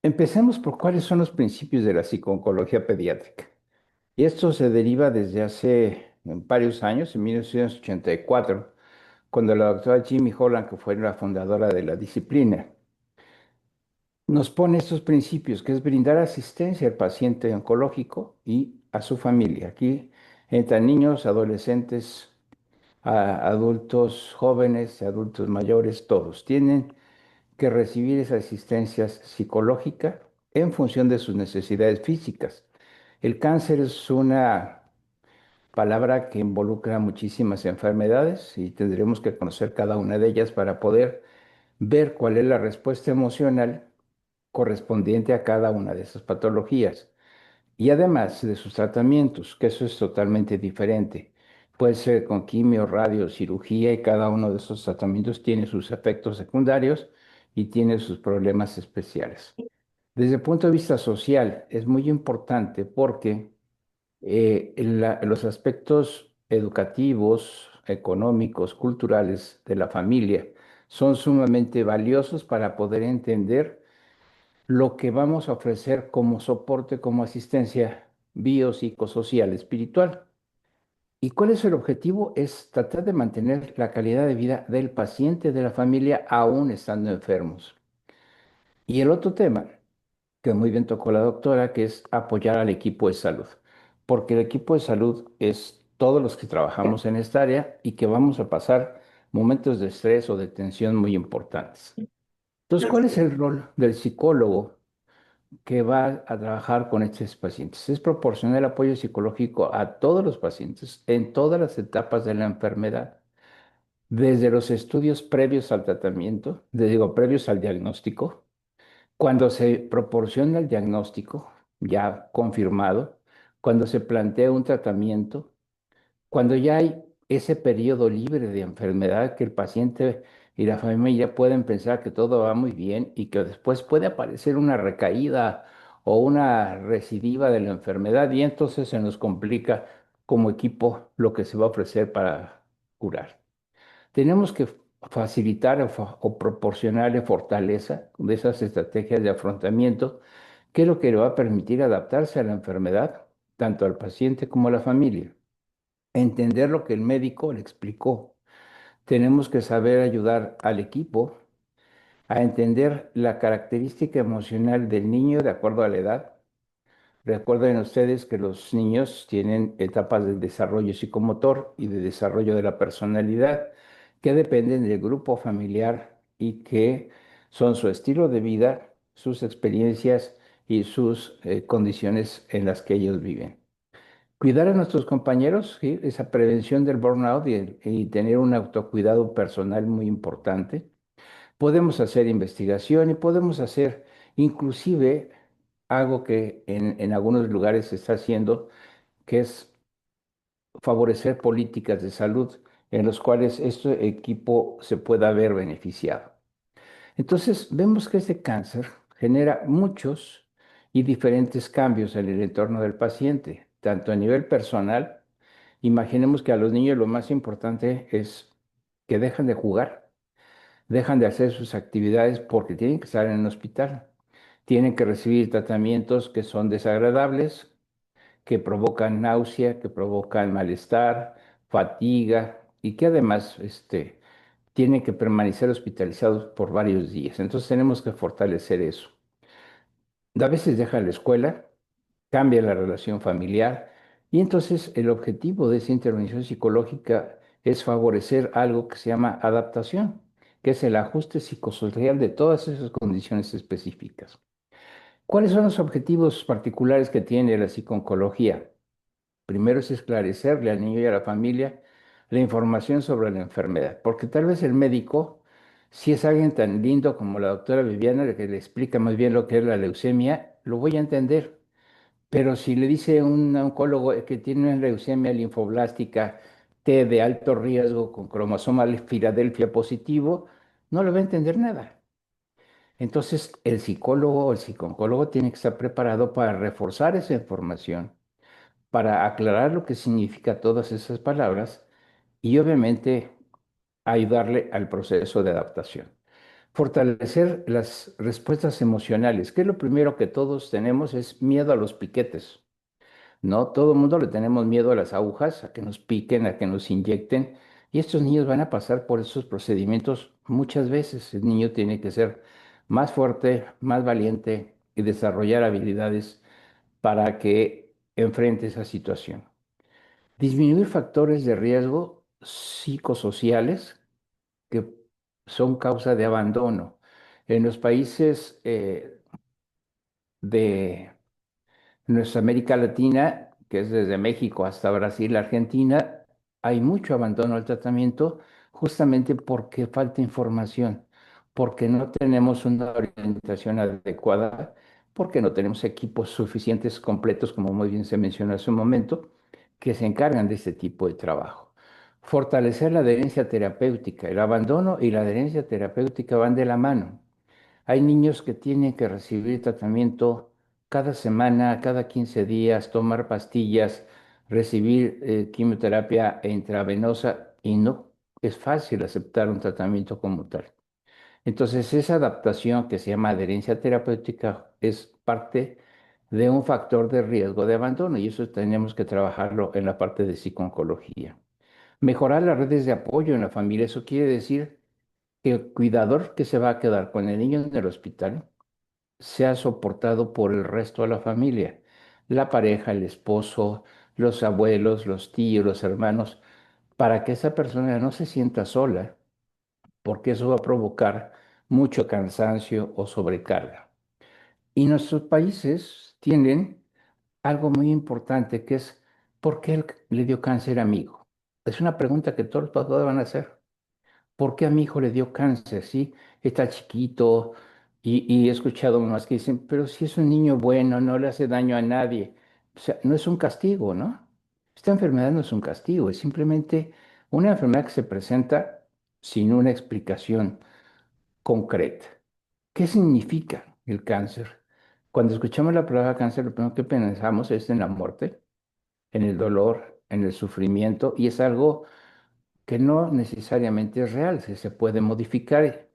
Empecemos por cuáles son los principios de la psico-oncología pediátrica. Y esto se deriva desde hace varios años, en 1984, cuando la doctora Jimmy Holland, que fue la fundadora de la disciplina, nos pone estos principios, que es brindar asistencia al paciente oncológico y a su familia. Aquí entran niños, adolescentes, adultos jóvenes, adultos mayores, todos tienen que recibir esa asistencia psicológica en función de sus necesidades físicas. El cáncer es una palabra que involucra muchísimas enfermedades y tendremos que conocer cada una de ellas para poder ver cuál es la respuesta emocional correspondiente a cada una de esas patologías. Y además de sus tratamientos, que eso es totalmente diferente. Puede ser con quimio, radio, cirugía y cada uno de esos tratamientos tiene sus efectos secundarios y tiene sus problemas especiales. Desde el punto de vista social es muy importante porque los aspectos educativos, económicos, culturales de la familia son sumamente valiosos para poder entender lo que vamos a ofrecer como soporte, como asistencia biopsicosocial, espiritual. ¿Y cuál es el objetivo? Es tratar de mantener la calidad de vida del paciente, de la familia, aún estando enfermos. Y el otro tema, que muy bien tocó la doctora, que es apoyar al equipo de salud, porque el equipo de salud es todos los que trabajamos en esta área y que vamos a pasar momentos de estrés o de tensión muy importantes. Entonces, ¿cuál es el rol del psicólogo que va a trabajar con estos pacientes? Es proporcionar el apoyo psicológico a todos los pacientes en todas las etapas de la enfermedad, desde los estudios previos al tratamiento, digo, previos al diagnóstico, cuando se proporciona el diagnóstico ya confirmado, cuando se plantea un tratamiento, cuando ya hay ese periodo libre de enfermedad que el paciente y la familia pueden pensar que todo va muy bien y que después puede aparecer una recaída o una recidiva de la enfermedad y entonces se nos complica como equipo lo que se va a ofrecer para curar. Tenemos que facilitar o proporcionarle fortaleza de esas estrategias de afrontamiento, que es lo que le va a permitir adaptarse a la enfermedad, tanto al paciente como a la familia. Entender lo que el médico le explicó. Tenemos que saber ayudar al equipo a entender la característica emocional del niño de acuerdo a la edad. Recuerden ustedes que los niños tienen etapas de desarrollo psicomotor y de desarrollo de la personalidad que dependen del grupo familiar y que son su estilo de vida, sus experiencias y sus condiciones en las que ellos viven. Cuidar a nuestros compañeros, ¿sí? Esa prevención del burnout y tener un autocuidado personal muy importante. Podemos hacer investigación y podemos hacer inclusive algo que en algunos lugares se está haciendo, que es favorecer políticas de salud en los cuales este equipo se pueda ver beneficiado. Entonces, vemos que este cáncer genera muchos y diferentes cambios en el entorno del paciente, tanto a nivel personal. Imaginemos que a los niños lo más importante es que dejan de jugar, dejan de hacer sus actividades porque tienen que estar en el hospital. Tienen que recibir tratamientos que son desagradables, que provocan náusea, que provocan malestar, fatiga y que además tienen que permanecer hospitalizados por varios días. Entonces tenemos que fortalecer eso. A veces dejan la escuela, cambia la relación familiar y entonces el objetivo de esa intervención psicológica es favorecer algo que se llama adaptación, que es el ajuste psicosocial de todas esas condiciones específicas. ¿Cuáles son los objetivos particulares que tiene la psicooncología? Primero es esclarecerle al niño y a la familia la información sobre la enfermedad, porque tal vez el médico, si es alguien tan lindo como la doctora Viviana, que le explica muy bien lo que es la leucemia, lo voy a entender. Pero si le dice un oncólogo que tiene una leucemia linfoblástica T de alto riesgo con cromosoma Filadelfia positivo, no le va a entender nada. Entonces, el psicólogo o el psicooncólogo tiene que estar preparado para reforzar esa información, para aclarar lo que significa todas esas palabras y obviamente ayudarle al proceso de adaptación. Fortalecer las respuestas emocionales, que es lo primero que todos tenemos, es miedo a los piquetes. No, todo el mundo le tenemos miedo a las agujas, a que nos piquen, a que nos inyecten, y estos niños van a pasar por esos procedimientos muchas veces. El niño tiene que ser más fuerte, más valiente y desarrollar habilidades para que enfrente esa situación. Disminuir factores de riesgo psicosociales que son causa de abandono. En los países de nuestra América Latina, que es desde México hasta Brasil, Argentina, hay mucho abandono al tratamiento justamente porque falta información, porque no tenemos una orientación adecuada, porque no tenemos equipos suficientes completos, como muy bien se mencionó hace un momento, que se encargan de este tipo de trabajo. Fortalecer la adherencia terapéutica. El abandono y la adherencia terapéutica van de la mano. Hay niños que tienen que recibir tratamiento cada semana, cada 15 días, tomar pastillas, recibir quimioterapia intravenosa y no es fácil aceptar un tratamiento como tal. Entonces, esa adaptación que se llama adherencia terapéutica es parte de un factor de riesgo de abandono y eso tenemos que trabajarlo en la parte de psicooncología. Mejorar las redes de apoyo en la familia, eso quiere decir que el cuidador que se va a quedar con el niño en el hospital sea soportado por el resto de la familia, la pareja, el esposo, los abuelos, los tíos, los hermanos, para que esa persona no se sienta sola, porque eso va a provocar mucho cansancio o sobrecarga. Y nuestros países tienen algo muy importante que es, ¿por qué él le dio cáncer a mi hijo? Es una pregunta que todos los papás van a hacer. ¿Por qué a mi hijo le dio cáncer? Sí, está chiquito y he escuchado mamás que dicen, pero si es un niño bueno, no le hace daño a nadie. O sea, no es un castigo, ¿no? Esta enfermedad no es un castigo, es simplemente una enfermedad que se presenta sin una explicación concreta. ¿Qué significa el cáncer? Cuando escuchamos la palabra cáncer, lo primero que pensamos es en la muerte, en el dolor, en el sufrimiento, y es algo que no necesariamente es real, se puede modificar.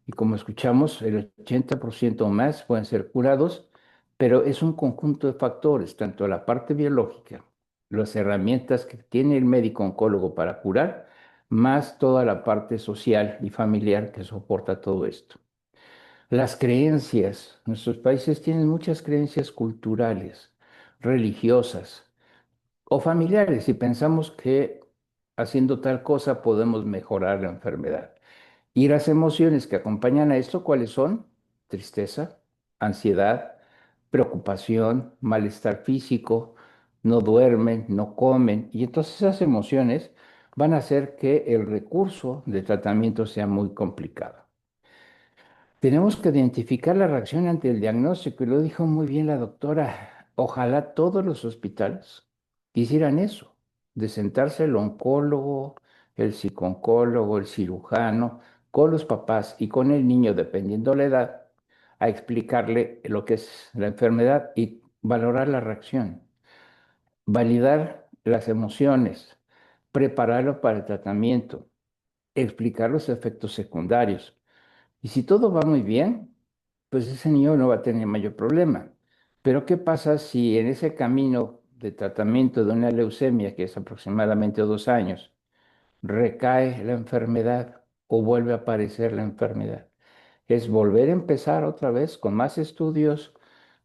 Y como escuchamos, el 80% o más pueden ser curados, pero es un conjunto de factores, tanto la parte biológica, las herramientas que tiene el médico oncólogo para curar, más toda la parte social y familiar que soporta todo esto. Las creencias, nuestros países tienen muchas creencias culturales, religiosas, o familiares si pensamos que haciendo tal cosa podemos mejorar la enfermedad. Y las emociones que acompañan a esto, ¿cuáles son? Tristeza, ansiedad, preocupación, malestar físico, no duermen, no comen. Y entonces esas emociones van a hacer que el recurso de tratamiento sea muy complicado. Tenemos que identificar la reacción ante el diagnóstico, y lo dijo muy bien la doctora. Ojalá todos los hospitales hicieran eso, de sentarse el oncólogo, el psicooncólogo, el cirujano, con los papás y con el niño, dependiendo la edad, a explicarle lo que es la enfermedad y valorar la reacción, validar las emociones, prepararlo para el tratamiento, explicar los efectos secundarios. Y si todo va muy bien, pues ese niño no va a tener mayor problema. Pero ¿qué pasa si en ese camino de tratamiento de una leucemia, que es aproximadamente 2 años, recae la enfermedad o vuelve a aparecer la enfermedad? Es volver a empezar otra vez con más estudios,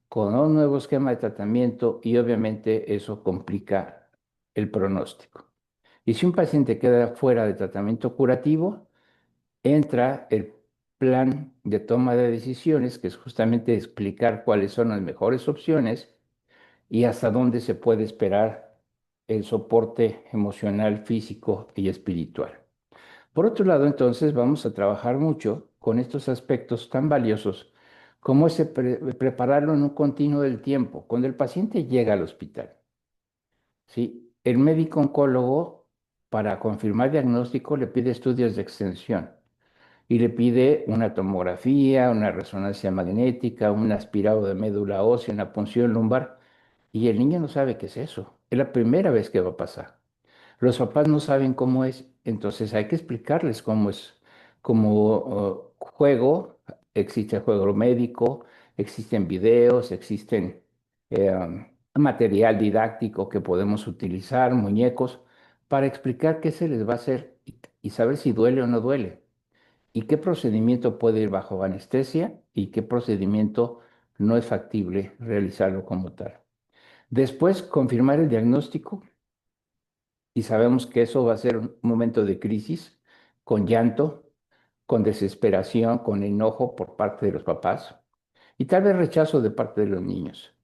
con un nuevo esquema de tratamiento y obviamente eso complica el pronóstico. Y si un paciente queda fuera de tratamiento curativo, entra el plan de toma de decisiones, que es justamente explicar cuáles son las mejores opciones y hasta dónde se puede esperar el soporte emocional, físico y espiritual. Por otro lado, entonces, vamos a trabajar mucho con estos aspectos tan valiosos como ese prepararlo en un continuo del tiempo, cuando el paciente llega al hospital. ¿Sí? El médico oncólogo, para confirmar diagnóstico, le pide estudios de extensión y le pide una tomografía, una resonancia magnética, un aspirado de médula ósea, una punción lumbar, y el niño no sabe qué es eso. Es la primera vez que va a pasar. Los papás no saben cómo es, entonces hay que explicarles cómo es. Como juego, existe juego médico, existen videos, existen material didáctico que podemos utilizar, muñecos, para explicar qué se les va a hacer y saber si duele o no duele, y qué procedimiento puede ir bajo anestesia y qué procedimiento no es factible realizarlo como tal. Después, confirmar el diagnóstico y sabemos que eso va a ser un momento de crisis, con llanto, con desesperación, con enojo por parte de los papás y tal vez rechazo de parte de los niños.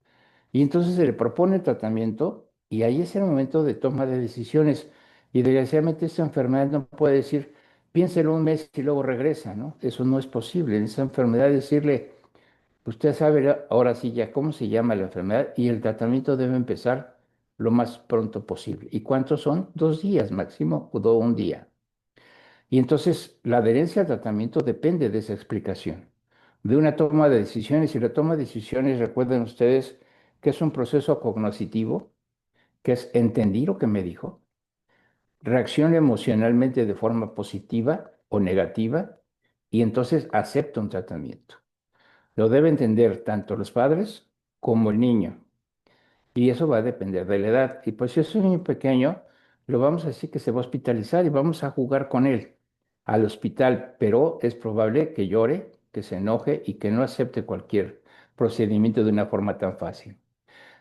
Y entonces se le propone el tratamiento y ahí es el momento de toma de decisiones. Y desgraciadamente esta enfermedad no puede decir, piénselo un mes y luego regresa, ¿no? Eso no es posible. En esa enfermedad decirle, usted sabe ahora sí ya cómo se llama la enfermedad y el tratamiento debe empezar lo más pronto posible. ¿Y cuántos son? 2 días máximo o un día. Y entonces la adherencia al tratamiento depende de esa explicación, de una toma de decisiones. Y la toma de decisiones, recuerden ustedes que es un proceso cognoscitivo, que es entendí lo que me dijo, reacciono emocionalmente de forma positiva o negativa y entonces acepto un tratamiento. Lo debe entender tanto los padres como el niño. Y eso va a depender de la edad. Y pues si es un niño pequeño, lo vamos a decir que se va a hospitalizar y vamos a jugar con él al hospital, pero es probable que llore, que se enoje y que no acepte cualquier procedimiento de una forma tan fácil.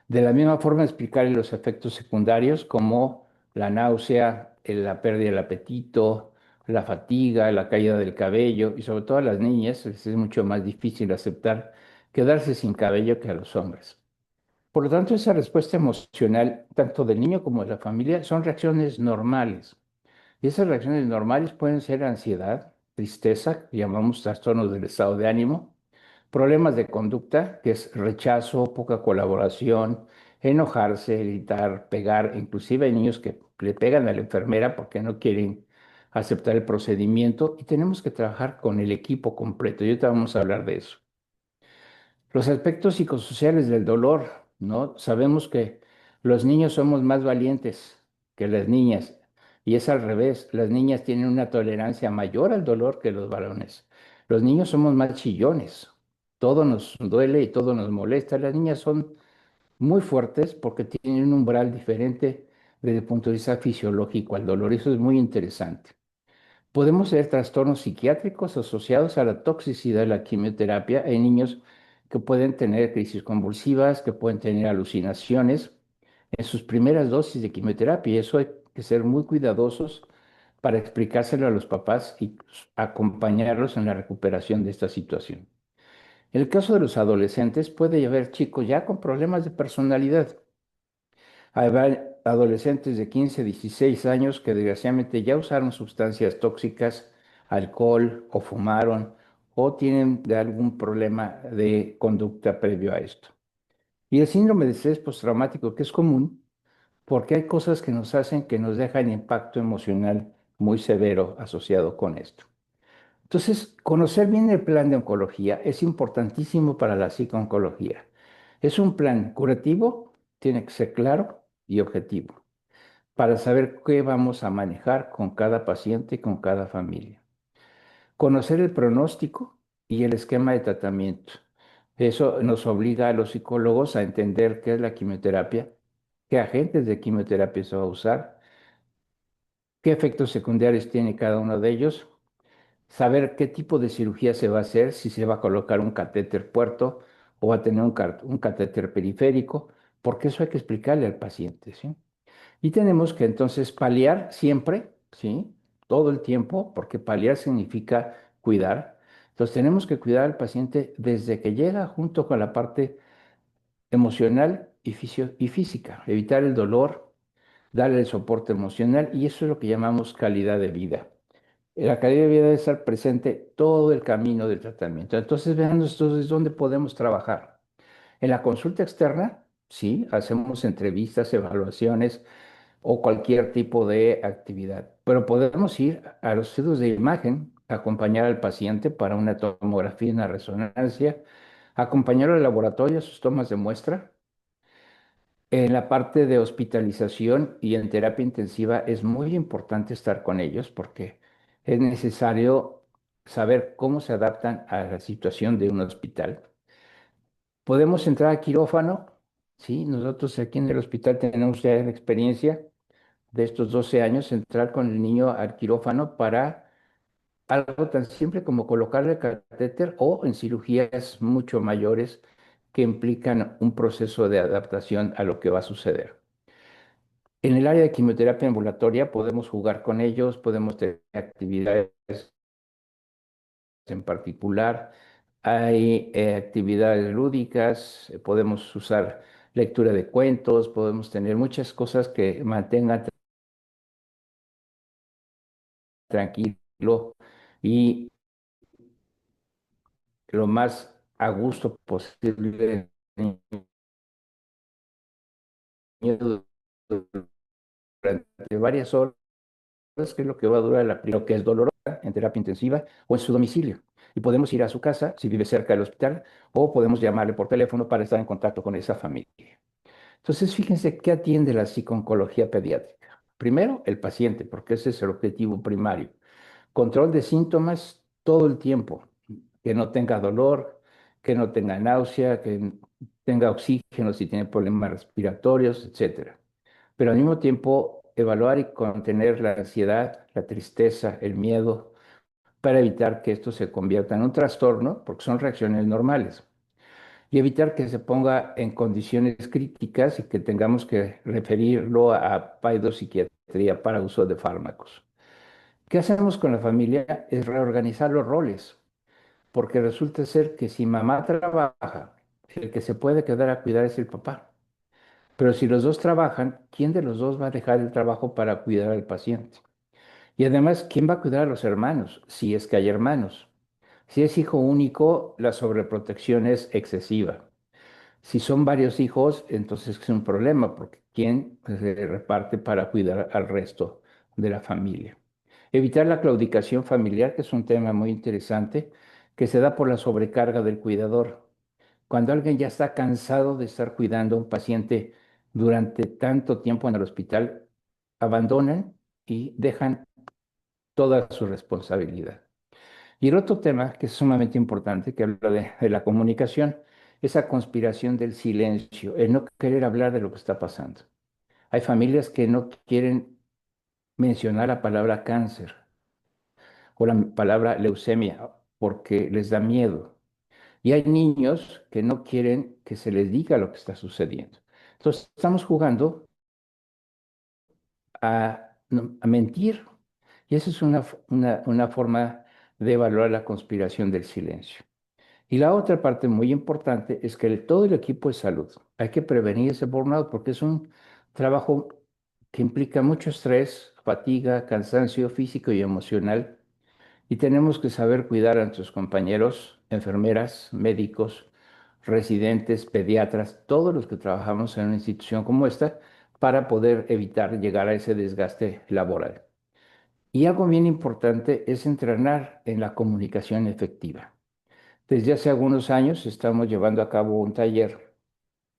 De la misma forma, explicarle los efectos secundarios como la náusea, la pérdida del apetito, la fatiga, la caída del cabello y sobre todo a las niñas les es mucho más difícil aceptar quedarse sin cabello que a los hombres. Por lo tanto, esa respuesta emocional, tanto del niño como de la familia, son reacciones normales. Y esas reacciones normales pueden ser ansiedad, tristeza, que llamamos trastornos del estado de ánimo, problemas de conducta, que es rechazo, poca colaboración, enojarse, gritar, pegar. Inclusive hay niños que le pegan a la enfermera porque no quieren aceptar el procedimiento y tenemos que trabajar con el equipo completo. Y ahorita vamos a hablar de eso. Los aspectos psicosociales del dolor, ¿no? Sabemos que los niños somos más valientes que las niñas y es al revés. Las niñas tienen una tolerancia mayor al dolor que los varones. Los niños somos más chillones. Todo nos duele y todo nos molesta. Las niñas son muy fuertes porque tienen un umbral diferente desde el punto de vista fisiológico al dolor. Eso es muy interesante. Podemos tener trastornos psiquiátricos asociados a la toxicidad de la quimioterapia. Hay niños que pueden tener crisis convulsivas, que pueden tener alucinaciones en sus primeras dosis de quimioterapia. Y eso hay que ser muy cuidadosos para explicárselo a los papás y acompañarlos en la recuperación de esta situación. En el caso de los adolescentes, puede haber chicos ya con problemas de personalidad. Hay adolescentes de 15, 16 años que desgraciadamente ya usaron sustancias tóxicas, alcohol o fumaron o tienen de algún problema de conducta previo a esto. Y el síndrome de estrés postraumático, que es común porque hay cosas que nos hacen que nos dejan impacto emocional muy severo asociado con esto. Entonces, conocer bien el plan de oncología es importantísimo para la psicooncología. Es un plan curativo, tiene que ser claro y objetivo para saber qué vamos a manejar con cada paciente y con cada familia. Conocer el pronóstico y el esquema de tratamiento. Eso nos obliga a los psicólogos a entender qué es la quimioterapia, qué agentes de quimioterapia se va a usar, qué efectos secundarios tiene cada uno de ellos, saber qué tipo de cirugía se va a hacer, si se va a colocar un catéter puerto o va a tener un catéter periférico, porque eso hay que explicarle al paciente, ¿sí? Y tenemos que entonces paliar siempre, ¿sí? Todo el tiempo, porque paliar significa cuidar. Entonces tenemos que cuidar al paciente desde que llega junto con la parte emocional y física, evitar el dolor, darle el soporte emocional y eso es lo que llamamos calidad de vida. La calidad de vida debe estar presente todo el camino del tratamiento. Entonces, vean entonces dónde podemos trabajar. En la consulta externa, sí, hacemos entrevistas, evaluaciones o cualquier tipo de actividad, pero podemos ir a los estudios de imagen acompañar al paciente para una tomografía y una resonancia, acompañar al laboratorio a sus tomas de muestra. En la parte de hospitalización y en terapia intensiva es muy importante estar con ellos porque es necesario saber cómo se adaptan a la situación de un hospital. Podemos entrar a quirófano, ¿sí? Nosotros aquí en el hospital tenemos ya la experiencia de estos 12 años, entrar con el niño al quirófano para algo tan simple como colocarle catéter o en cirugías mucho mayores que implican un proceso de adaptación a lo que va a suceder. En el área de quimioterapia ambulatoria podemos jugar con ellos, podemos tener actividades en particular, hay actividades lúdicas, podemos usar lectura de cuentos, podemos tener muchas cosas que mantengan tranquilo y lo más a gusto posible el niño durante varias horas, que es lo que va a durar lo que es dolorosa en terapia intensiva o en su domicilio. Y podemos ir a su casa si vive cerca del hospital o podemos llamarle por teléfono para estar en contacto con esa familia. Entonces, fíjense qué atiende la psico-oncología pediátrica. Primero, el paciente, porque ese es el objetivo primario. Control de síntomas todo el tiempo, que no tenga dolor, que no tenga náusea, que tenga oxígeno si tiene problemas respiratorios, etcétera. Pero al mismo tiempo evaluar y contener la ansiedad, la tristeza, el miedo, para evitar que esto se convierta en un trastorno, porque son reacciones normales, y evitar que se ponga en condiciones críticas y que tengamos que referirlo a psiquiatría para uso de fármacos. ¿Qué hacemos con la familia? Es reorganizar los roles, porque resulta ser que si mamá trabaja, el que se puede quedar a cuidar es el papá. Pero si los dos trabajan, ¿quién de los dos va a dejar el trabajo para cuidar al paciente? Y además, ¿quién va a cuidar a los hermanos, si es que hay hermanos? Si es hijo único, la sobreprotección es excesiva. Si son varios hijos, entonces es un problema, porque ¿quién se reparte para cuidar al resto de la familia? Evitar la claudicación familiar, que es un tema muy interesante, que se da por la sobrecarga del cuidador. Cuando alguien ya está cansado de estar cuidando a un paciente durante tanto tiempo en el hospital, abandonan y dejan toda su responsabilidad. Y el otro tema que es sumamente importante, que habla de la comunicación, esa conspiración del silencio, el no querer hablar de lo que está pasando. Hay familias que no quieren mencionar la palabra cáncer o la palabra leucemia porque les da miedo. Y hay niños que no quieren que se les diga lo que está sucediendo. Entonces, estamos jugando a mentir. Y esa es una forma de evaluar la conspiración del silencio. Y la otra parte muy importante es que todo el equipo de salud, hay que prevenir ese burnout porque es un trabajo que implica mucho estrés, fatiga, cansancio físico y emocional. Y tenemos que saber cuidar a nuestros compañeros, enfermeras, médicos, residentes, pediatras, todos los que trabajamos en una institución como esta, para poder evitar llegar a ese desgaste laboral. Y algo bien importante es entrenar en la comunicación efectiva. Desde hace algunos años estamos llevando a cabo un taller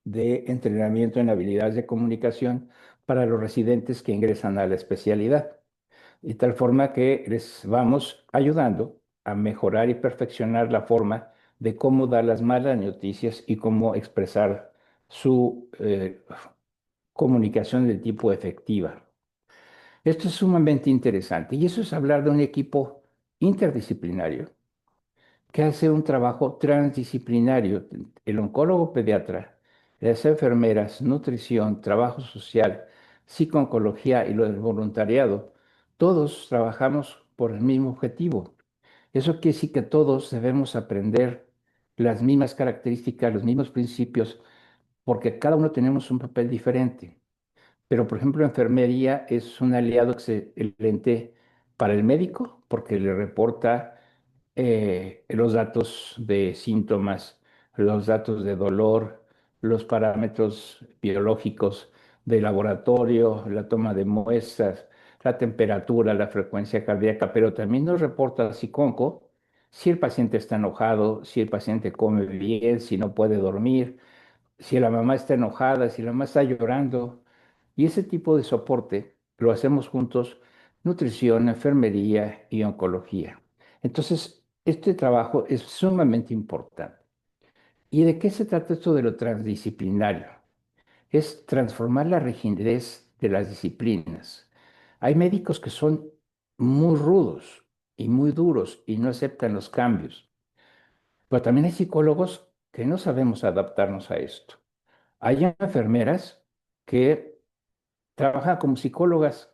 de entrenamiento en habilidades de comunicación para los residentes que ingresan a la especialidad, de tal forma que les vamos ayudando a mejorar y perfeccionar la forma de cómo dar las malas noticias y cómo expresar su comunicación de tipo efectiva. Esto es sumamente interesante y eso es hablar de un equipo interdisciplinario que hace un trabajo transdisciplinario. El oncólogo pediatra, las enfermeras, nutrición, trabajo social, psicooncología y lo del voluntariado, todos trabajamos por el mismo objetivo. Eso quiere decir que todos debemos aprender las mismas características, los mismos principios, porque cada uno tenemos un papel diferente. Pero, por ejemplo, enfermería es un aliado excelente para el médico porque le reporta los datos de síntomas, los datos de dolor, los parámetros biológicos de laboratorio, la toma de muestras, la temperatura, la frecuencia cardíaca, pero también nos reporta Siconco si el paciente está enojado, si el paciente come bien, si no puede dormir, si la mamá está enojada, si la mamá está llorando. Y ese tipo de soporte lo hacemos juntos, nutrición, enfermería y oncología. Entonces, este trabajo es sumamente importante. ¿Y de qué se trata esto de lo transdisciplinario? Es transformar la rigidez de las disciplinas. Hay médicos que son muy rudos y muy duros y no aceptan los cambios, pero también hay psicólogos que no sabemos adaptarnos a esto. Hay enfermeras que trabajan como psicólogas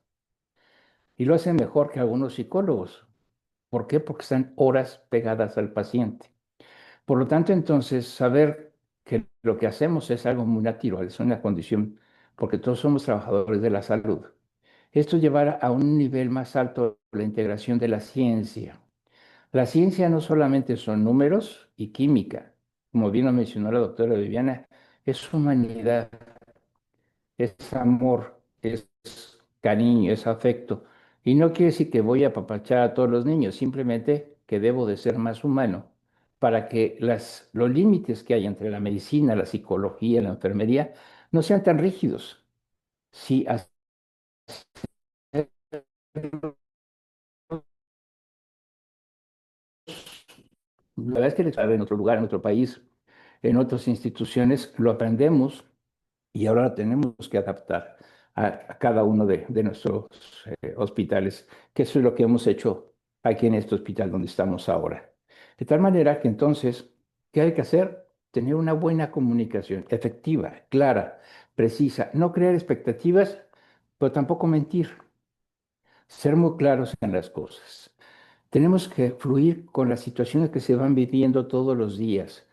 y lo hacen mejor que algunos psicólogos. ¿Por qué? Porque están horas pegadas al paciente. Por lo tanto, entonces, saber que lo que hacemos es algo muy natural, es una condición, porque todos somos trabajadores de la salud. Esto llevará a un nivel más alto la integración de la ciencia. La ciencia no solamente son números y química, como bien lo mencionó la doctora Viviana, es humanidad, es amor, es cariño, es afecto. Y no quiere decir que voy a apapachar a todos los niños, simplemente que debo de ser más humano para que los límites que hay entre la medicina, la psicología, la enfermería no sean tan rígidos. Si la verdad es que en otro lugar, en otro país, en otras instituciones, lo aprendemos y ahora lo tenemos que adaptar a cada uno de nuestros hospitales, que eso es lo que hemos hecho aquí en este hospital donde estamos ahora. De tal manera que entonces, ¿qué hay que hacer? Tener una buena comunicación, efectiva, clara, precisa, no crear expectativas, pero tampoco mentir, ser muy claros en las cosas. Tenemos que fluir con las situaciones que se van viviendo todos los días.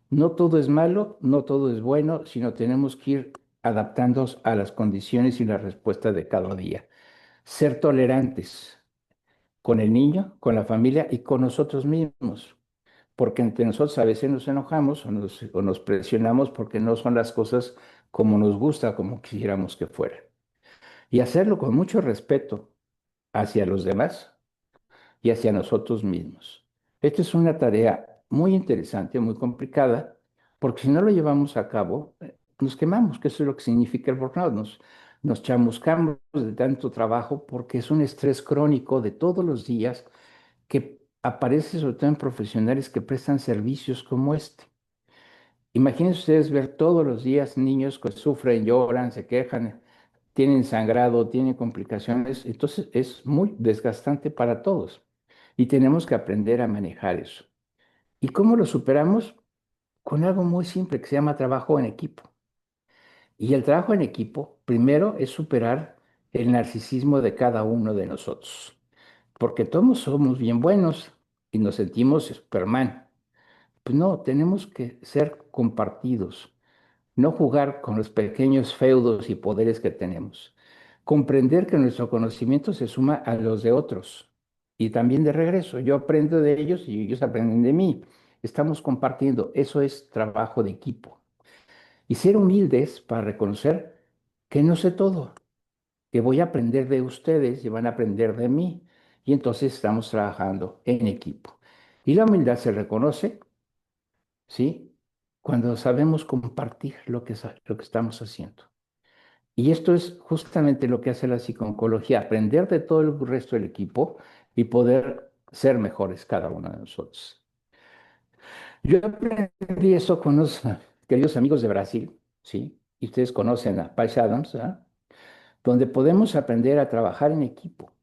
No todo es malo, no todo es bueno, sino tenemos que ir adaptándonos a las condiciones y la respuesta de cada día. Ser tolerantes con el niño, con la familia y con nosotros mismos, porque entre nosotros a veces nos enojamos o nos presionamos porque no son las cosas como nos gusta, como quisiéramos que fueran. Y hacerlo con mucho respeto hacia los demás y hacia nosotros mismos. Esta es una tarea muy interesante, muy complicada, porque si no lo llevamos a cabo, nos quemamos, que eso es lo que significa el burnout. Nos chamuscamos de tanto trabajo porque es un estrés crónico de todos los días que aparece sobre todo en profesionales que prestan servicios como este. Imagínense ustedes ver todos los días niños que sufren, lloran, se quejan, tienen sangrado, tienen complicaciones, entonces es muy desgastante para todos y tenemos que aprender a manejar eso. ¿Y cómo lo superamos? Con algo muy simple que se llama trabajo en equipo. Y el trabajo en equipo, primero, es superar el narcisismo de cada uno de nosotros, porque todos somos bien buenos y nos sentimos Superman. Pues no, tenemos que ser compartidos, no jugar con los pequeños feudos y poderes que tenemos. Comprender que nuestro conocimiento se suma a los de otros y también de regreso. Yo aprendo de ellos y ellos aprenden de mí. Estamos compartiendo. Eso es trabajo de equipo. Y ser humildes para reconocer que no sé todo, que voy a aprender de ustedes y van a aprender de mí. Y entonces estamos trabajando en equipo. Y la humildad se reconoce, ¿sí? Cuando sabemos compartir lo que estamos haciendo. Y esto es justamente lo que hace la psicooncología, aprender de todo el resto del equipo y poder ser mejores cada uno de nosotros. Yo aprendí eso con unos queridos amigos de Brasil, ¿sí? Y ustedes conocen a Patch Adams, ¿ah? Donde podemos aprender a trabajar en equipo,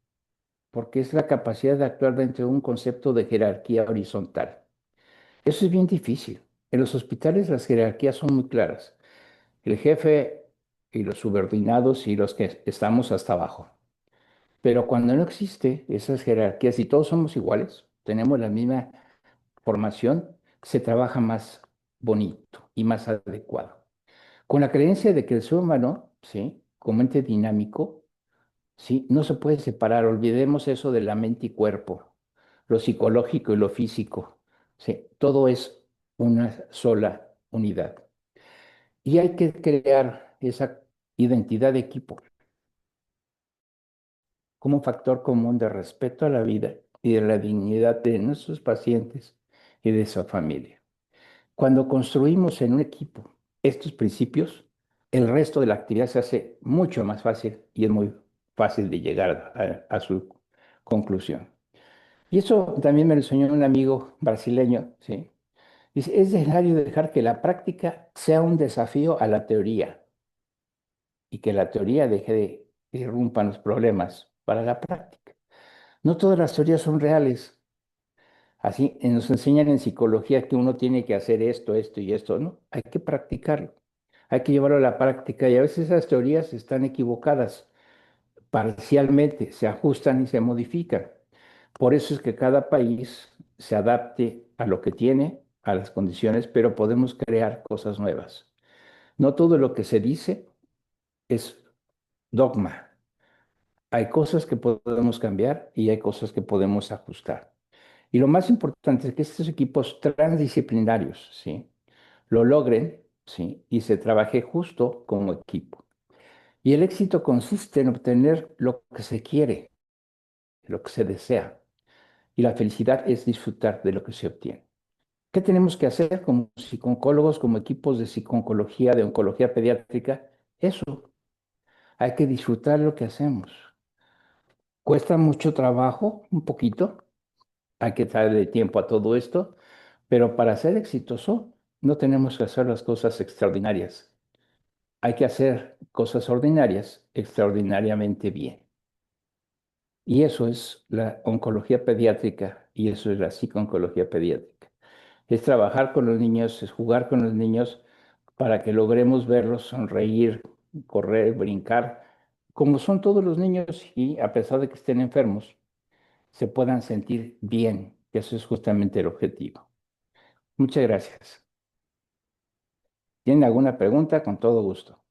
porque es la capacidad de actuar dentro de un concepto de jerarquía horizontal. Eso es bien difícil. En los hospitales las jerarquías son muy claras. El jefe y los subordinados y los que estamos hasta abajo. Pero cuando no existe esas jerarquías y todos somos iguales, tenemos la misma formación, se trabaja más bonito y más adecuado. Con la creencia de que el ser humano, ¿sí? Como ente dinámico, ¿sí? No se puede separar, olvidemos eso de la mente y cuerpo, lo psicológico y lo físico, ¿sí? Todo es una sola unidad. Y hay que crear esa identidad de equipo como un factor común de respeto a la vida y de la dignidad de nuestros pacientes y de su familia. Cuando construimos en un equipo estos principios, el resto de la actividad se hace mucho más fácil y es muy fácil de llegar a su conclusión. Y eso también me lo enseñó un amigo brasileño, ¿sí? Dice, es necesario dejar que la práctica sea un desafío a la teoría y que la teoría deje de irrumpan los problemas para la práctica. No todas las teorías son reales. Así nos enseñan en psicología que uno tiene que hacer esto, esto y esto, ¿no? Hay que practicarlo, hay que llevarlo a la práctica y a veces esas teorías están equivocadas, parcialmente, se ajustan y se modifican. Por eso es que cada país se adapte a lo que tiene, a las condiciones, pero podemos crear cosas nuevas. No todo lo que se dice es dogma. Hay cosas que podemos cambiar y hay cosas que podemos ajustar. Y lo más importante es que estos equipos transdisciplinarios, ¿sí? Lo logren, ¿sí? Y se trabaje justo como equipo. Y el éxito consiste en obtener lo que se quiere, lo que se desea. Y la felicidad es disfrutar de lo que se obtiene. ¿Qué tenemos que hacer como psicólogos, como equipos de psico-oncología, de oncología pediátrica? Eso, hay que disfrutar lo que hacemos. Cuesta mucho trabajo, un poquito, hay que darle tiempo a todo esto, pero para ser exitoso no tenemos que hacer las cosas extraordinarias. Hay que hacer cosas ordinarias extraordinariamente bien. Y eso es la oncología pediátrica y eso es la psico-oncología pediátrica. Es trabajar con los niños, es jugar con los niños para que logremos verlos sonreír, correr, brincar, como son todos los niños y a pesar de que estén enfermos, se puedan sentir bien, que eso es justamente el objetivo. Muchas gracias. ¿Tienen alguna pregunta? Con todo gusto.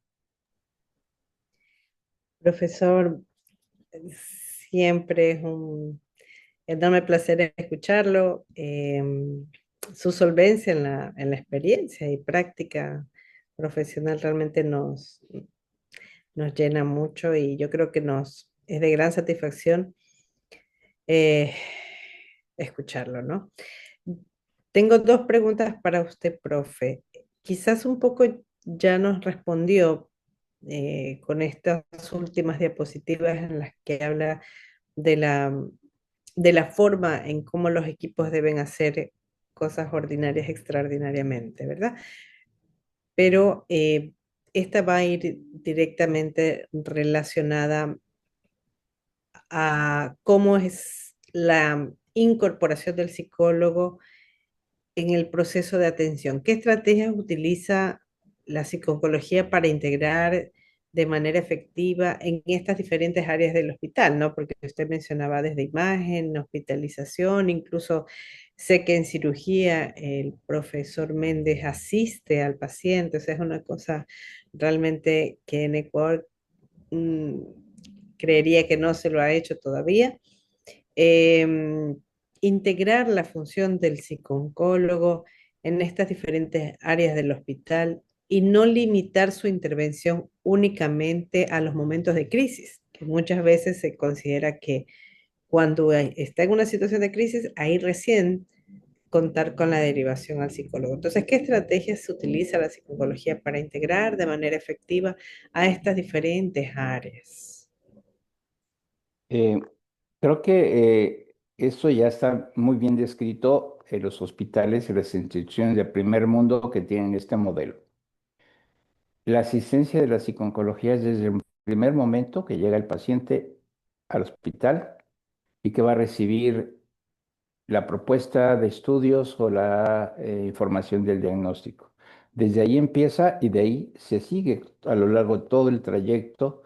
Profesor, siempre es un enorme placer escucharlo. Su solvencia en la experiencia y práctica profesional realmente nos llena mucho y yo creo que nos es de gran satisfacción eh, escucharlo, ¿no? Tengo dos preguntas para usted, profe. Quizás un poco ya nos respondió con estas últimas diapositivas en las que habla de de la forma en cómo los equipos deben hacer cosas ordinarias extraordinariamente, ¿verdad? Pero esta va a ir directamente relacionada a cómo es la incorporación del psicólogo en el proceso de atención. ¿Qué estrategias utiliza la psicología para integrar de manera efectiva en estas diferentes áreas del hospital, ¿no? Porque usted mencionaba desde imagen, hospitalización, incluso sé que en cirugía el profesor Méndez asiste al paciente, o sea, es una cosa realmente que en Ecuador mm, creería que no se lo ha hecho todavía. Em, Integrar la función del psicooncólogo en estas diferentes áreas del hospital y no limitar su intervención únicamente a los momentos de crisis, que muchas veces se considera que cuando está en una situación de crisis, ahí recién contar con la derivación al psicólogo. Entonces, ¿qué estrategias se utiliza la psicología para integrar de manera efectiva a estas diferentes áreas? Eh, Creo que esto ya está muy bien descrito en los hospitales y las instituciones de primer mundo que tienen este modelo. La asistencia de la psiconcología es desde el primer momento que llega el paciente al hospital y que va a recibir la propuesta de estudios o la información del diagnóstico. Desde ahí empieza y de ahí se sigue a lo largo de todo el trayecto,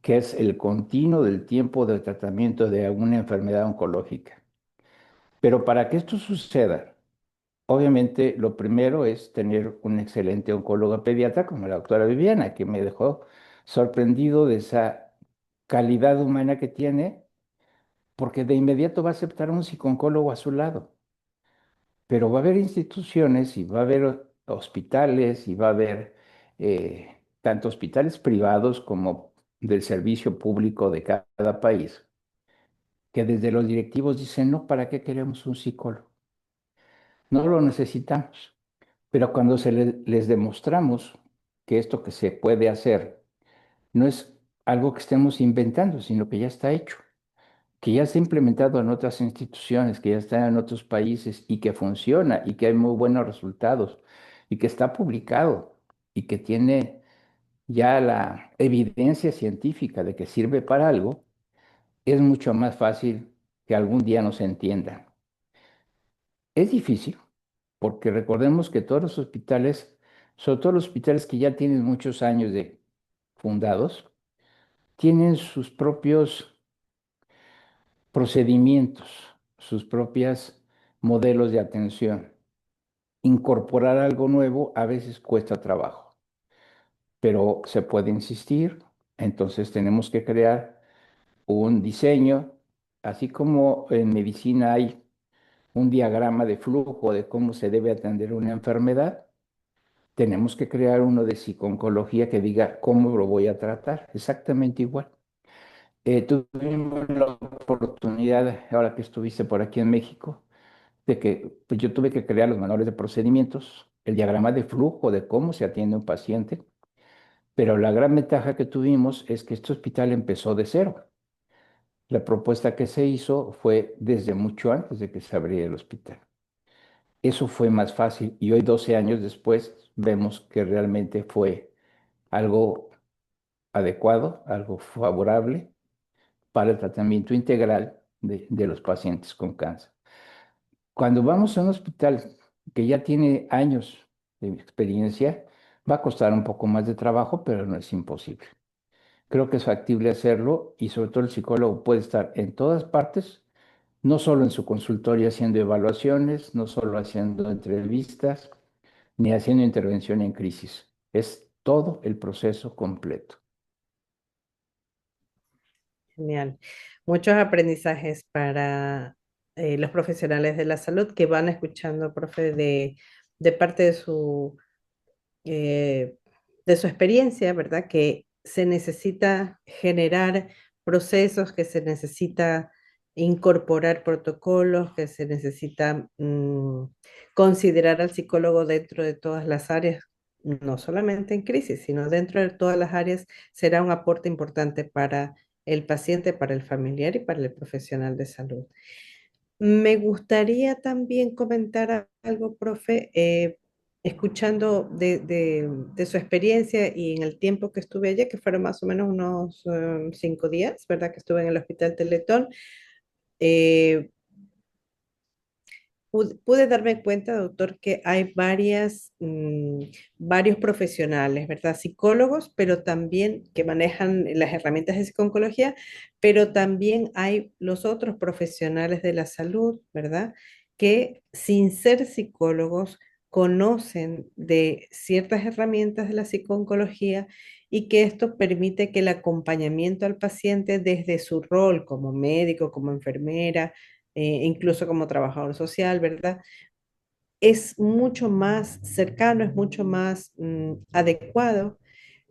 que es el continuo del tiempo de tratamiento de alguna enfermedad oncológica. Pero para que esto suceda, obviamente lo primero es tener un excelente oncólogo pediatra como la doctora Viviana, que me dejó sorprendido de esa calidad humana que tiene, porque de inmediato va a aceptar un psicooncólogo a su lado. Pero va a haber instituciones y va a haber hospitales y va a haber tanto hospitales privados como del servicio público de cada país, que desde los directivos dicen, no, ¿para qué queremos un psicólogo? No lo necesitamos. Pero cuando les demostramos que esto que se puede hacer no es algo que estemos inventando, sino que ya está hecho, que ya está implementado en otras instituciones, que ya está en otros países y que funciona y que hay muy buenos resultados y que está publicado y que tiene ya la evidencia científica de que sirve para algo, es mucho más fácil que algún día nos entiendan. Es difícil porque recordemos que todos los hospitales, sobre todo los hospitales que ya tienen muchos años de fundados, tienen sus propios procedimientos, sus propios modelos de atención. Incorporar algo nuevo a veces cuesta trabajo, pero se puede insistir, entonces tenemos que crear un diseño, así como en medicina hay un diagrama de flujo de cómo se debe atender una enfermedad. Tenemos que crear uno de psiconcología que diga cómo lo voy a tratar, exactamente igual. Tuvimos la oportunidad, ahora que estuviste por aquí en México, de que pues, yo tuve que crear los manuales de procedimientos, el diagrama de flujo de cómo se atiende un paciente, pero la gran ventaja que tuvimos es que este hospital empezó de cero. La propuesta que se hizo fue desde mucho antes de que se abriera el hospital. Eso fue más fácil y hoy, 12 años después, vemos que realmente fue algo adecuado, algo favorable para el tratamiento integral de los pacientes con cáncer. Cuando vamos a un hospital que ya tiene años de experiencia, va a costar un poco más de trabajo, pero no es imposible. Creo que es factible hacerlo y sobre todo el psicólogo puede estar en todas partes, no solo en su consultorio haciendo evaluaciones, no solo haciendo entrevistas, ni haciendo intervención en crisis. Es todo el proceso completo. Genial. Muchos aprendizajes para los profesionales de la salud que van escuchando, profe, de parte eh, de su experiencia, ¿verdad? Que se necesita generar procesos, que se necesita incorporar protocolos, que se necesita considerar al psicólogo dentro de todas las áreas, no solamente en crisis, sino dentro de todas las áreas, será un aporte importante para el paciente, para el familiar y para el profesional de salud. Me gustaría también comentar algo, profe, escuchando de su experiencia y en el tiempo que estuve allá, que fueron más o menos unos 5 días, ¿verdad? Que estuve en el Hospital Teletón. eh, pude darme cuenta, doctor, que hay varios profesionales, ¿verdad? Psicólogos, pero también que manejan las herramientas de psicología, pero también hay los otros profesionales de la salud, ¿verdad? Que sin ser psicólogos conocen de ciertas herramientas de la psicología y que esto permite que el acompañamiento al paciente desde su rol como médico, como enfermera, incluso como trabajador social, ¿verdad? Es mucho más cercano, es mucho más adecuado.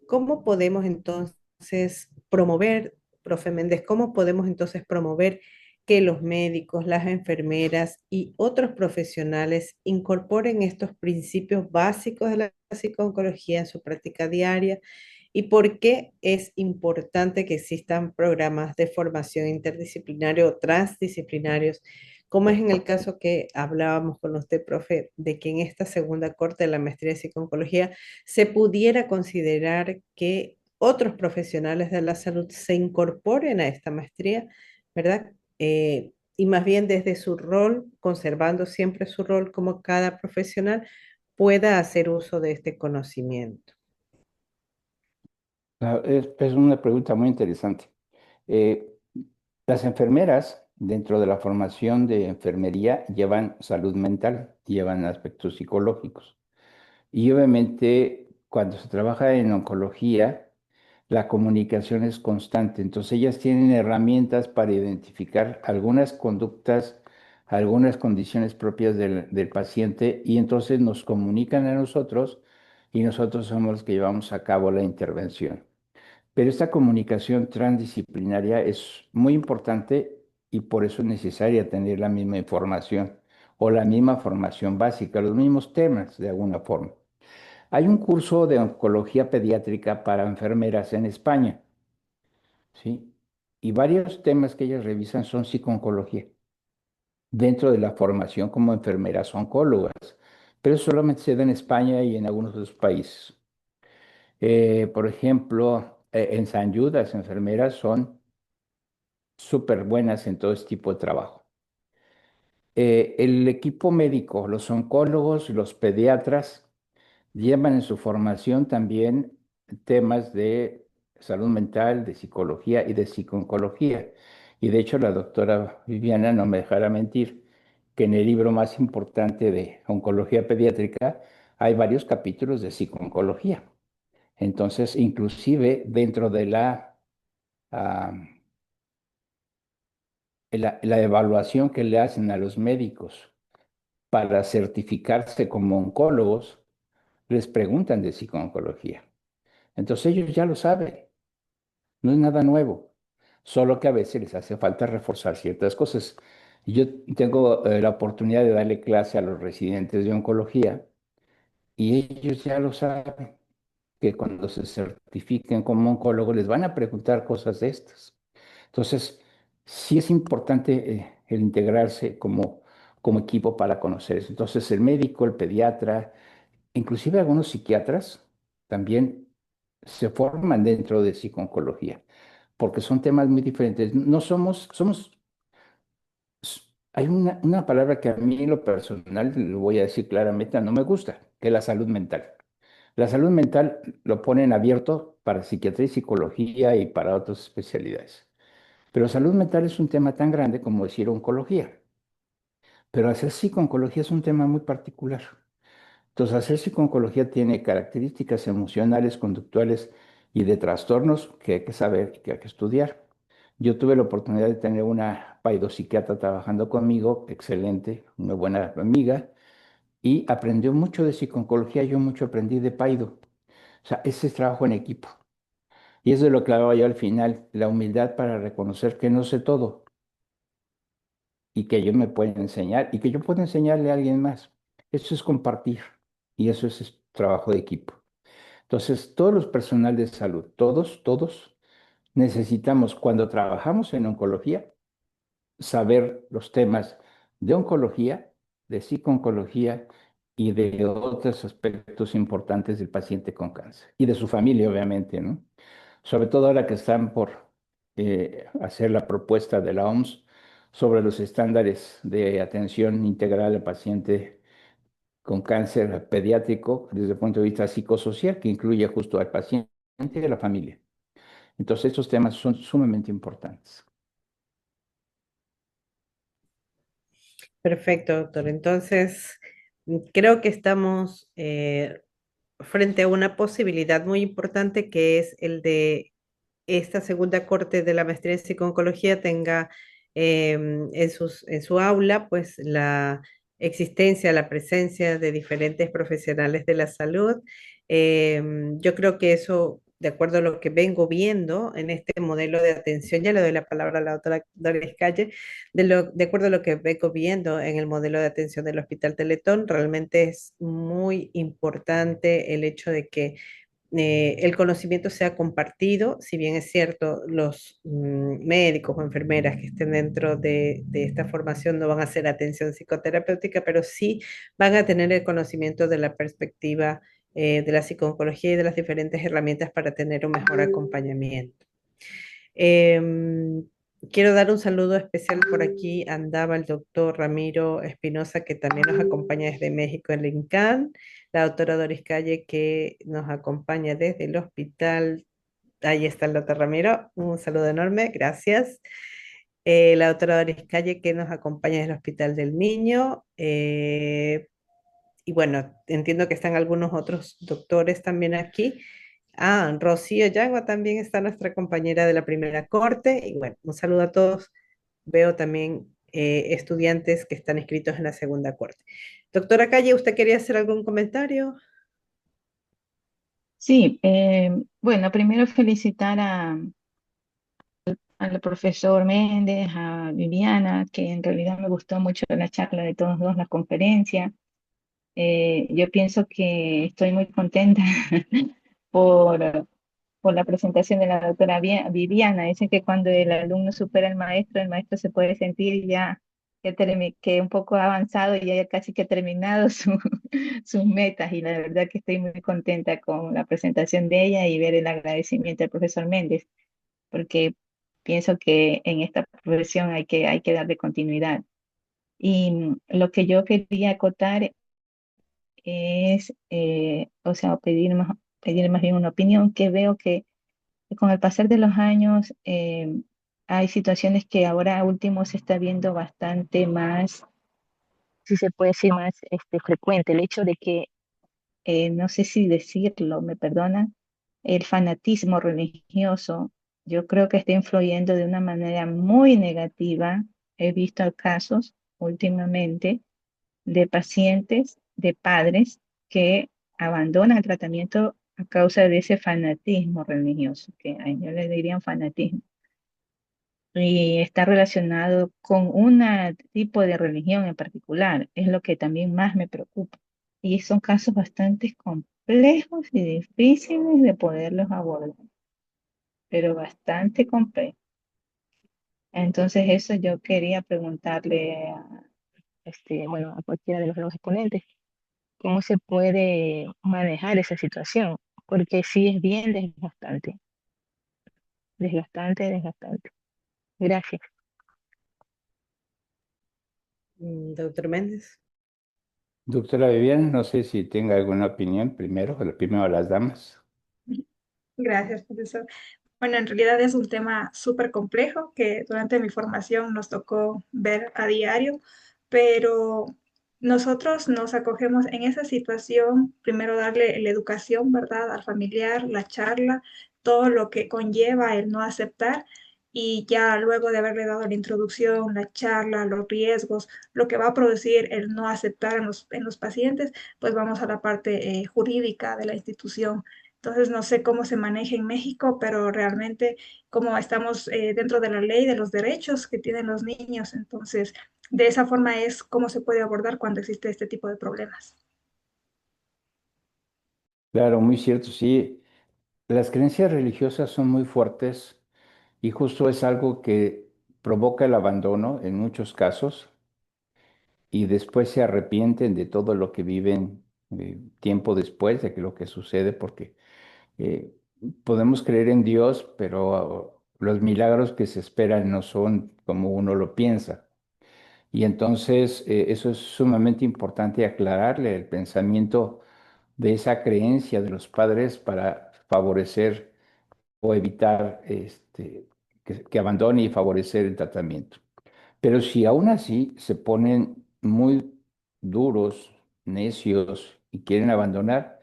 ¿Cómo podemos entonces promover, profe Méndez, cómo podemos entonces promover que los médicos, las enfermeras y otros profesionales incorporen estos principios básicos de la psicología en su práctica diaria? ¿Y por qué es importante que existan programas de formación interdisciplinario o transdisciplinarios, como es en el caso que hablábamos con usted, profe, de que en esta segunda corte de la maestría de psicología se pudiera considerar que otros profesionales de la salud se incorporen a esta maestría, ¿verdad? Y más bien desde su rol, conservando siempre su rol como cada profesional, pueda hacer uso de este conocimiento. Es una pregunta muy interesante. Eh, las enfermeras, dentro de la formación de enfermería, llevan salud mental, llevan aspectos psicológicos. Y obviamente, cuando se trabaja en oncología, la comunicación es constante. Entonces, ellas tienen herramientas para identificar algunas conductas, algunas condiciones propias del paciente y entonces nos comunican a nosotros y nosotros somos los que llevamos a cabo la intervención. Pero esta comunicación transdisciplinaria es muy importante y por eso es necesaria tener la misma información o la misma formación básica, los mismos temas de alguna forma. Hay un curso de oncología pediátrica para enfermeras en España, ¿sí? Y varios temas que ellas revisan son psico-oncología dentro de la formación como enfermeras oncólogas, pero solamente se da en España y en algunos otros países. Por ejemplo, en San Judas, las enfermeras son súper buenas en todo este tipo de trabajo. El equipo médico, los oncólogos, los pediatras, llevan en su formación también temas de salud mental, de psicología y de psicooncología. Y de hecho, la doctora Viviana no me dejará mentir que en el libro más importante de oncología pediátrica hay varios capítulos de psicooncología. Entonces, inclusive dentro de ah, la evaluación que le hacen a los médicos para certificarse como oncólogos, les preguntan de psicooncología. Entonces ellos ya lo saben, no es nada nuevo, solo que a veces les hace falta reforzar ciertas cosas. Yo tengo la oportunidad de darle clase a los residentes de oncología y ellos ya lo saben, que cuando se certifiquen como oncólogos les van a preguntar cosas de estas. Entonces, sí es importante el integrarse como equipo para conocer eso. Entonces, el médico, el pediatra, inclusive algunos psiquiatras también se forman dentro de psico-oncología, porque son temas muy diferentes. No hay una palabra que a mí en lo personal, lo voy a decir claramente, no me gusta, que es la salud mental. La salud mental lo ponen abierto para psiquiatría y psicología y para otras especialidades. Pero salud mental es un tema tan grande como decir oncología. Pero hacer psico-oncología es un tema muy particular. Entonces, hacer psico-oncología tiene características emocionales, conductuales y de trastornos que hay que saber, que hay que estudiar. Yo tuve la oportunidad de tener una paidopsiquiatra trabajando conmigo, excelente, una buena amiga, y aprendió mucho de psico-oncología, yo mucho aprendí de paido. O sea, ese es trabajo en equipo. Y eso es lo que hablaba yo al final, la humildad para reconocer que no sé todo y que ellos me pueden enseñar y que yo puedo enseñarle a alguien más. Eso es compartir y eso es trabajo de equipo. Entonces, todos los personal de salud, todos necesitamos, cuando trabajamos en oncología, saber los temas de oncología, de psico-oncología y de otros aspectos importantes del paciente con cáncer y de su familia, obviamente, ¿no? Sobre todo ahora que están por hacer la propuesta de la OMS sobre los estándares de atención integral al paciente con cáncer pediátrico desde el punto de vista psicosocial, que incluye justo al paciente y a la familia. Entonces, estos temas son sumamente importantes. Perfecto, doctor. Entonces, creo que estamos frente a una posibilidad muy importante que es el de esta segunda corte de la maestría en psico-oncología tenga en su aula pues la existencia, la presencia de diferentes profesionales de la salud. Yo creo que eso, de acuerdo a lo que vengo viendo en este modelo de atención, ya le doy la palabra a la doctora Doris Calle, de acuerdo a lo que vengo viendo en el modelo de atención del Hospital Teletón, realmente es muy importante el hecho de que el conocimiento sea compartido, si bien es cierto, los médicos o enfermeras que estén dentro de esta formación no van a hacer atención psicoterapéutica, pero sí van a tener el conocimiento de la perspectiva de la psicooncología y de las diferentes herramientas para tener un mejor acompañamiento. Em, Quiero dar un saludo especial por aquí. Andaba el doctor Ramiro Espinosa, que también nos acompaña desde México en Lincan, la doctora Doris Calle, que nos acompaña desde el hospital. Ahí está el doctor Ramiro. Un saludo enorme, gracias. La doctora Doris Calle, que nos acompaña desde el Hospital del Niño. Y bueno, entiendo que están algunos otros doctores también aquí. Ah, Rocío Yagua también está nuestra compañera de la primera corte. Y bueno, un saludo a todos. Veo también estudiantes que están inscritos en la segunda corte. Doctora Calle, ¿usted quería hacer algún comentario? Sí, bueno, primero felicitar al profesor Méndez, a Viviana, que en realidad me gustó mucho la charla de todos dos, la conferencia. Yo pienso que estoy muy contenta por, por la presentación de la doctora Viviana. Dicen que cuando el alumno supera al maestro, el maestro se puede sentir ya que un poco ha avanzado y ya casi que ha terminado sus metas. Y la verdad que estoy muy contenta con la presentación de ella y ver el agradecimiento al profesor Méndez, porque pienso que en esta profesión hay que darle continuidad. Y lo que yo quería acotar es, o sea, pedir más bien una opinión, que veo que con el pasar de los años hay situaciones que ahora último se está viendo bastante más, si se puede decir, más frecuente. El hecho de que, no sé si decirlo, me perdonan, el fanatismo religioso, yo creo que está influyendo de una manera muy negativa. He visto casos últimamente de pacientes, de padres que abandonan el tratamiento a causa de ese fanatismo religioso, que yo le diría un fanatismo, y está relacionado con un tipo de religión en particular, es lo que también más me preocupa. Y son casos bastante complejos y difíciles de poderlos abordar, pero bastante complejos. Entonces eso yo quería preguntarle a, bueno, a cualquiera de los dos exponentes cómo se puede manejar esa situación, porque sí es bien desgastante, desgastante, desgastante. Gracias. Doctor Méndez. Doctora Vivian, no sé si tenga alguna opinión primero las damas. Gracias, profesor. Bueno, en realidad es un tema súper complejo que durante mi formación nos tocó ver a diario, pero nosotros nos acogemos en esa situación, primero darle la educación, ¿verdad?, al familiar, la charla, todo lo que conlleva el no aceptar, y ya luego de haberle dado la introducción, la charla, los riesgos, lo que va a producir el no aceptar en los pacientes, pues vamos a la parte jurídica de la institución. Entonces, no sé cómo se maneja en México, pero realmente como estamos dentro de la ley de los derechos que tienen los niños, entonces de esa forma es cómo se puede abordar cuando existe este tipo de problemas. Claro, muy cierto, sí. Las creencias religiosas son muy fuertes y justo es algo que provoca el abandono en muchos casos y después se arrepienten de todo lo que viven tiempo después de que lo que sucede, porque eh, podemos creer en Dios, pero los milagros que se esperan no son como uno lo piensa. Y entonces eso es sumamente importante aclararle el pensamiento de esa creencia de los padres para favorecer o evitar que abandone y favorecer el tratamiento. Pero si aún así se ponen muy duros, necios y quieren abandonar,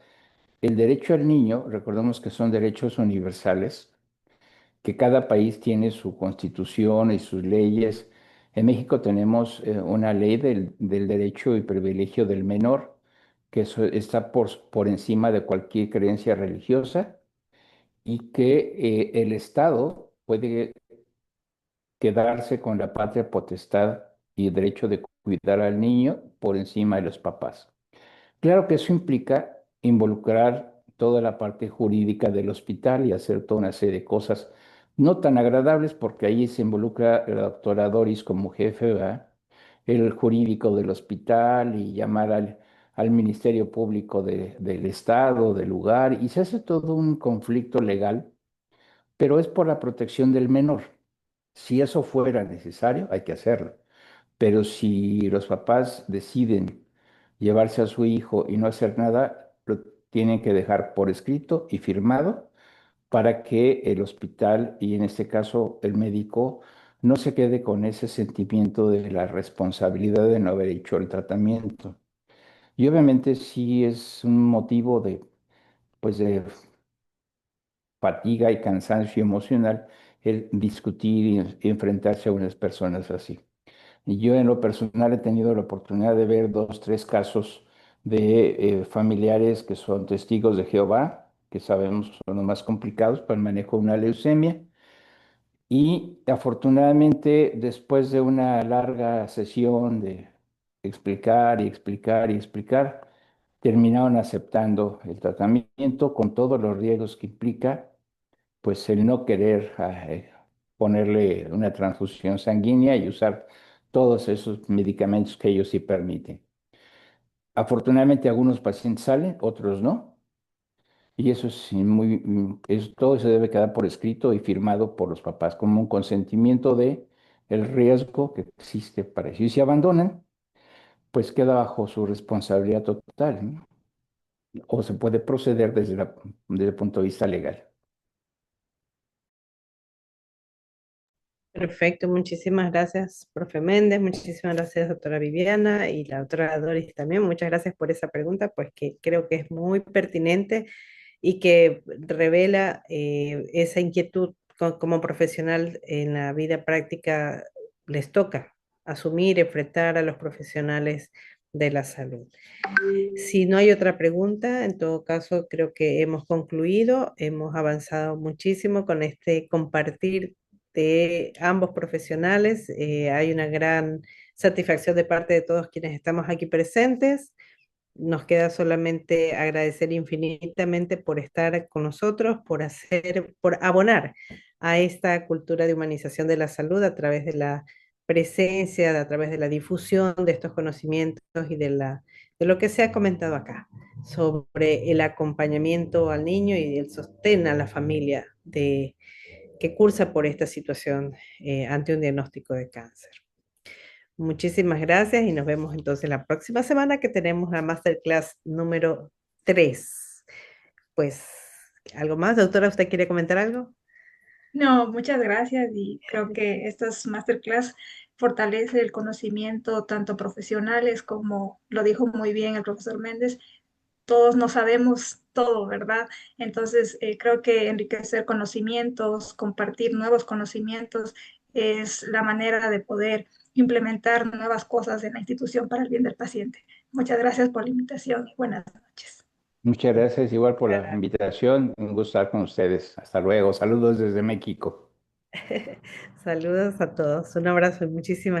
el derecho al niño, recordemos que son derechos universales, que cada país tiene su constitución y sus leyes. En México tenemos una ley del derecho y privilegio del menor, que está por encima de cualquier creencia religiosa y que el Estado puede quedarse con la patria potestad y el derecho de cuidar al niño por encima de los papás. Claro que eso implica involucrar toda la parte jurídica del hospital y hacer toda una serie de cosas no tan agradables porque ahí se involucra la doctora Doris como jefe, ¿verdad? El jurídico del hospital y llamar al Ministerio Público del Estado, del lugar, y se hace todo un conflicto legal, pero es por la protección del menor. Si eso fuera necesario, hay que hacerlo. Pero si los papás deciden llevarse a su hijo y no hacer nada, lo tienen que dejar por escrito y firmado para que el hospital y en este caso el médico no se quede con ese sentimiento de la responsabilidad de no haber hecho el tratamiento. Y obviamente sí es un motivo pues de fatiga y cansancio emocional el discutir y enfrentarse a unas personas así. Y yo en lo personal he tenido la oportunidad de ver dos, tres casos de familiares que son testigos de Jehová, que sabemos son los más complicados para el manejo de una leucemia, Y afortunadamente, después de una larga sesión de explicar y explicar y explicar, terminaron aceptando el tratamiento con todos los riesgos que implica, pues el no querer ponerle una transfusión sanguínea y usar todos esos medicamentos que ellos sí permiten. Afortunadamente algunos pacientes salen, otros no. Y eso es todo se debe quedar por escrito y firmado por los papás como un consentimiento de el riesgo que existe para eso. Y si abandonan, pues queda bajo su responsabilidad total, ¿no? O se puede proceder desde el punto de vista legal. Perfecto, muchísimas gracias, profe Méndez, muchísimas gracias, doctora Viviana y la doctora Doris también. Muchas gracias por esa pregunta, pues que creo que es muy pertinente y que revela esa inquietud como profesional en la vida práctica les toca asumir, enfrentar a los profesionales de la salud. Si no hay otra pregunta, en todo caso creo que hemos concluido, hemos avanzado muchísimo con este compartir de ambos profesionales. Hay una gran satisfacción de parte de todos quienes estamos aquí presentes. Nos queda solamente agradecer infinitamente por estar con nosotros, por abonar a esta cultura de humanización de la salud a través de la presencia, a través de la difusión de estos conocimientos y de lo que se ha comentado acá sobre el acompañamiento al niño y el sostén a la familia que cursa por esta situación ante un diagnóstico de cáncer. Muchísimas gracias y nos vemos entonces la próxima semana que tenemos la masterclass número 3. Pues, ¿algo más? Doctora, ¿usted quiere comentar algo? No, muchas gracias y creo que estas masterclass fortalece el conocimiento tanto profesionales como lo dijo muy bien el profesor Méndez, todos no sabemos todo, ¿verdad? Entonces, creo que enriquecer conocimientos, compartir nuevos conocimientos es la manera de poder implementar nuevas cosas en la institución para el bien del paciente. Muchas gracias por la invitación y buenas noches. Muchas gracias igual por la invitación. Un gusto estar con ustedes. Hasta luego. Saludos desde México. Saludos a todos. Un abrazo y muchísimas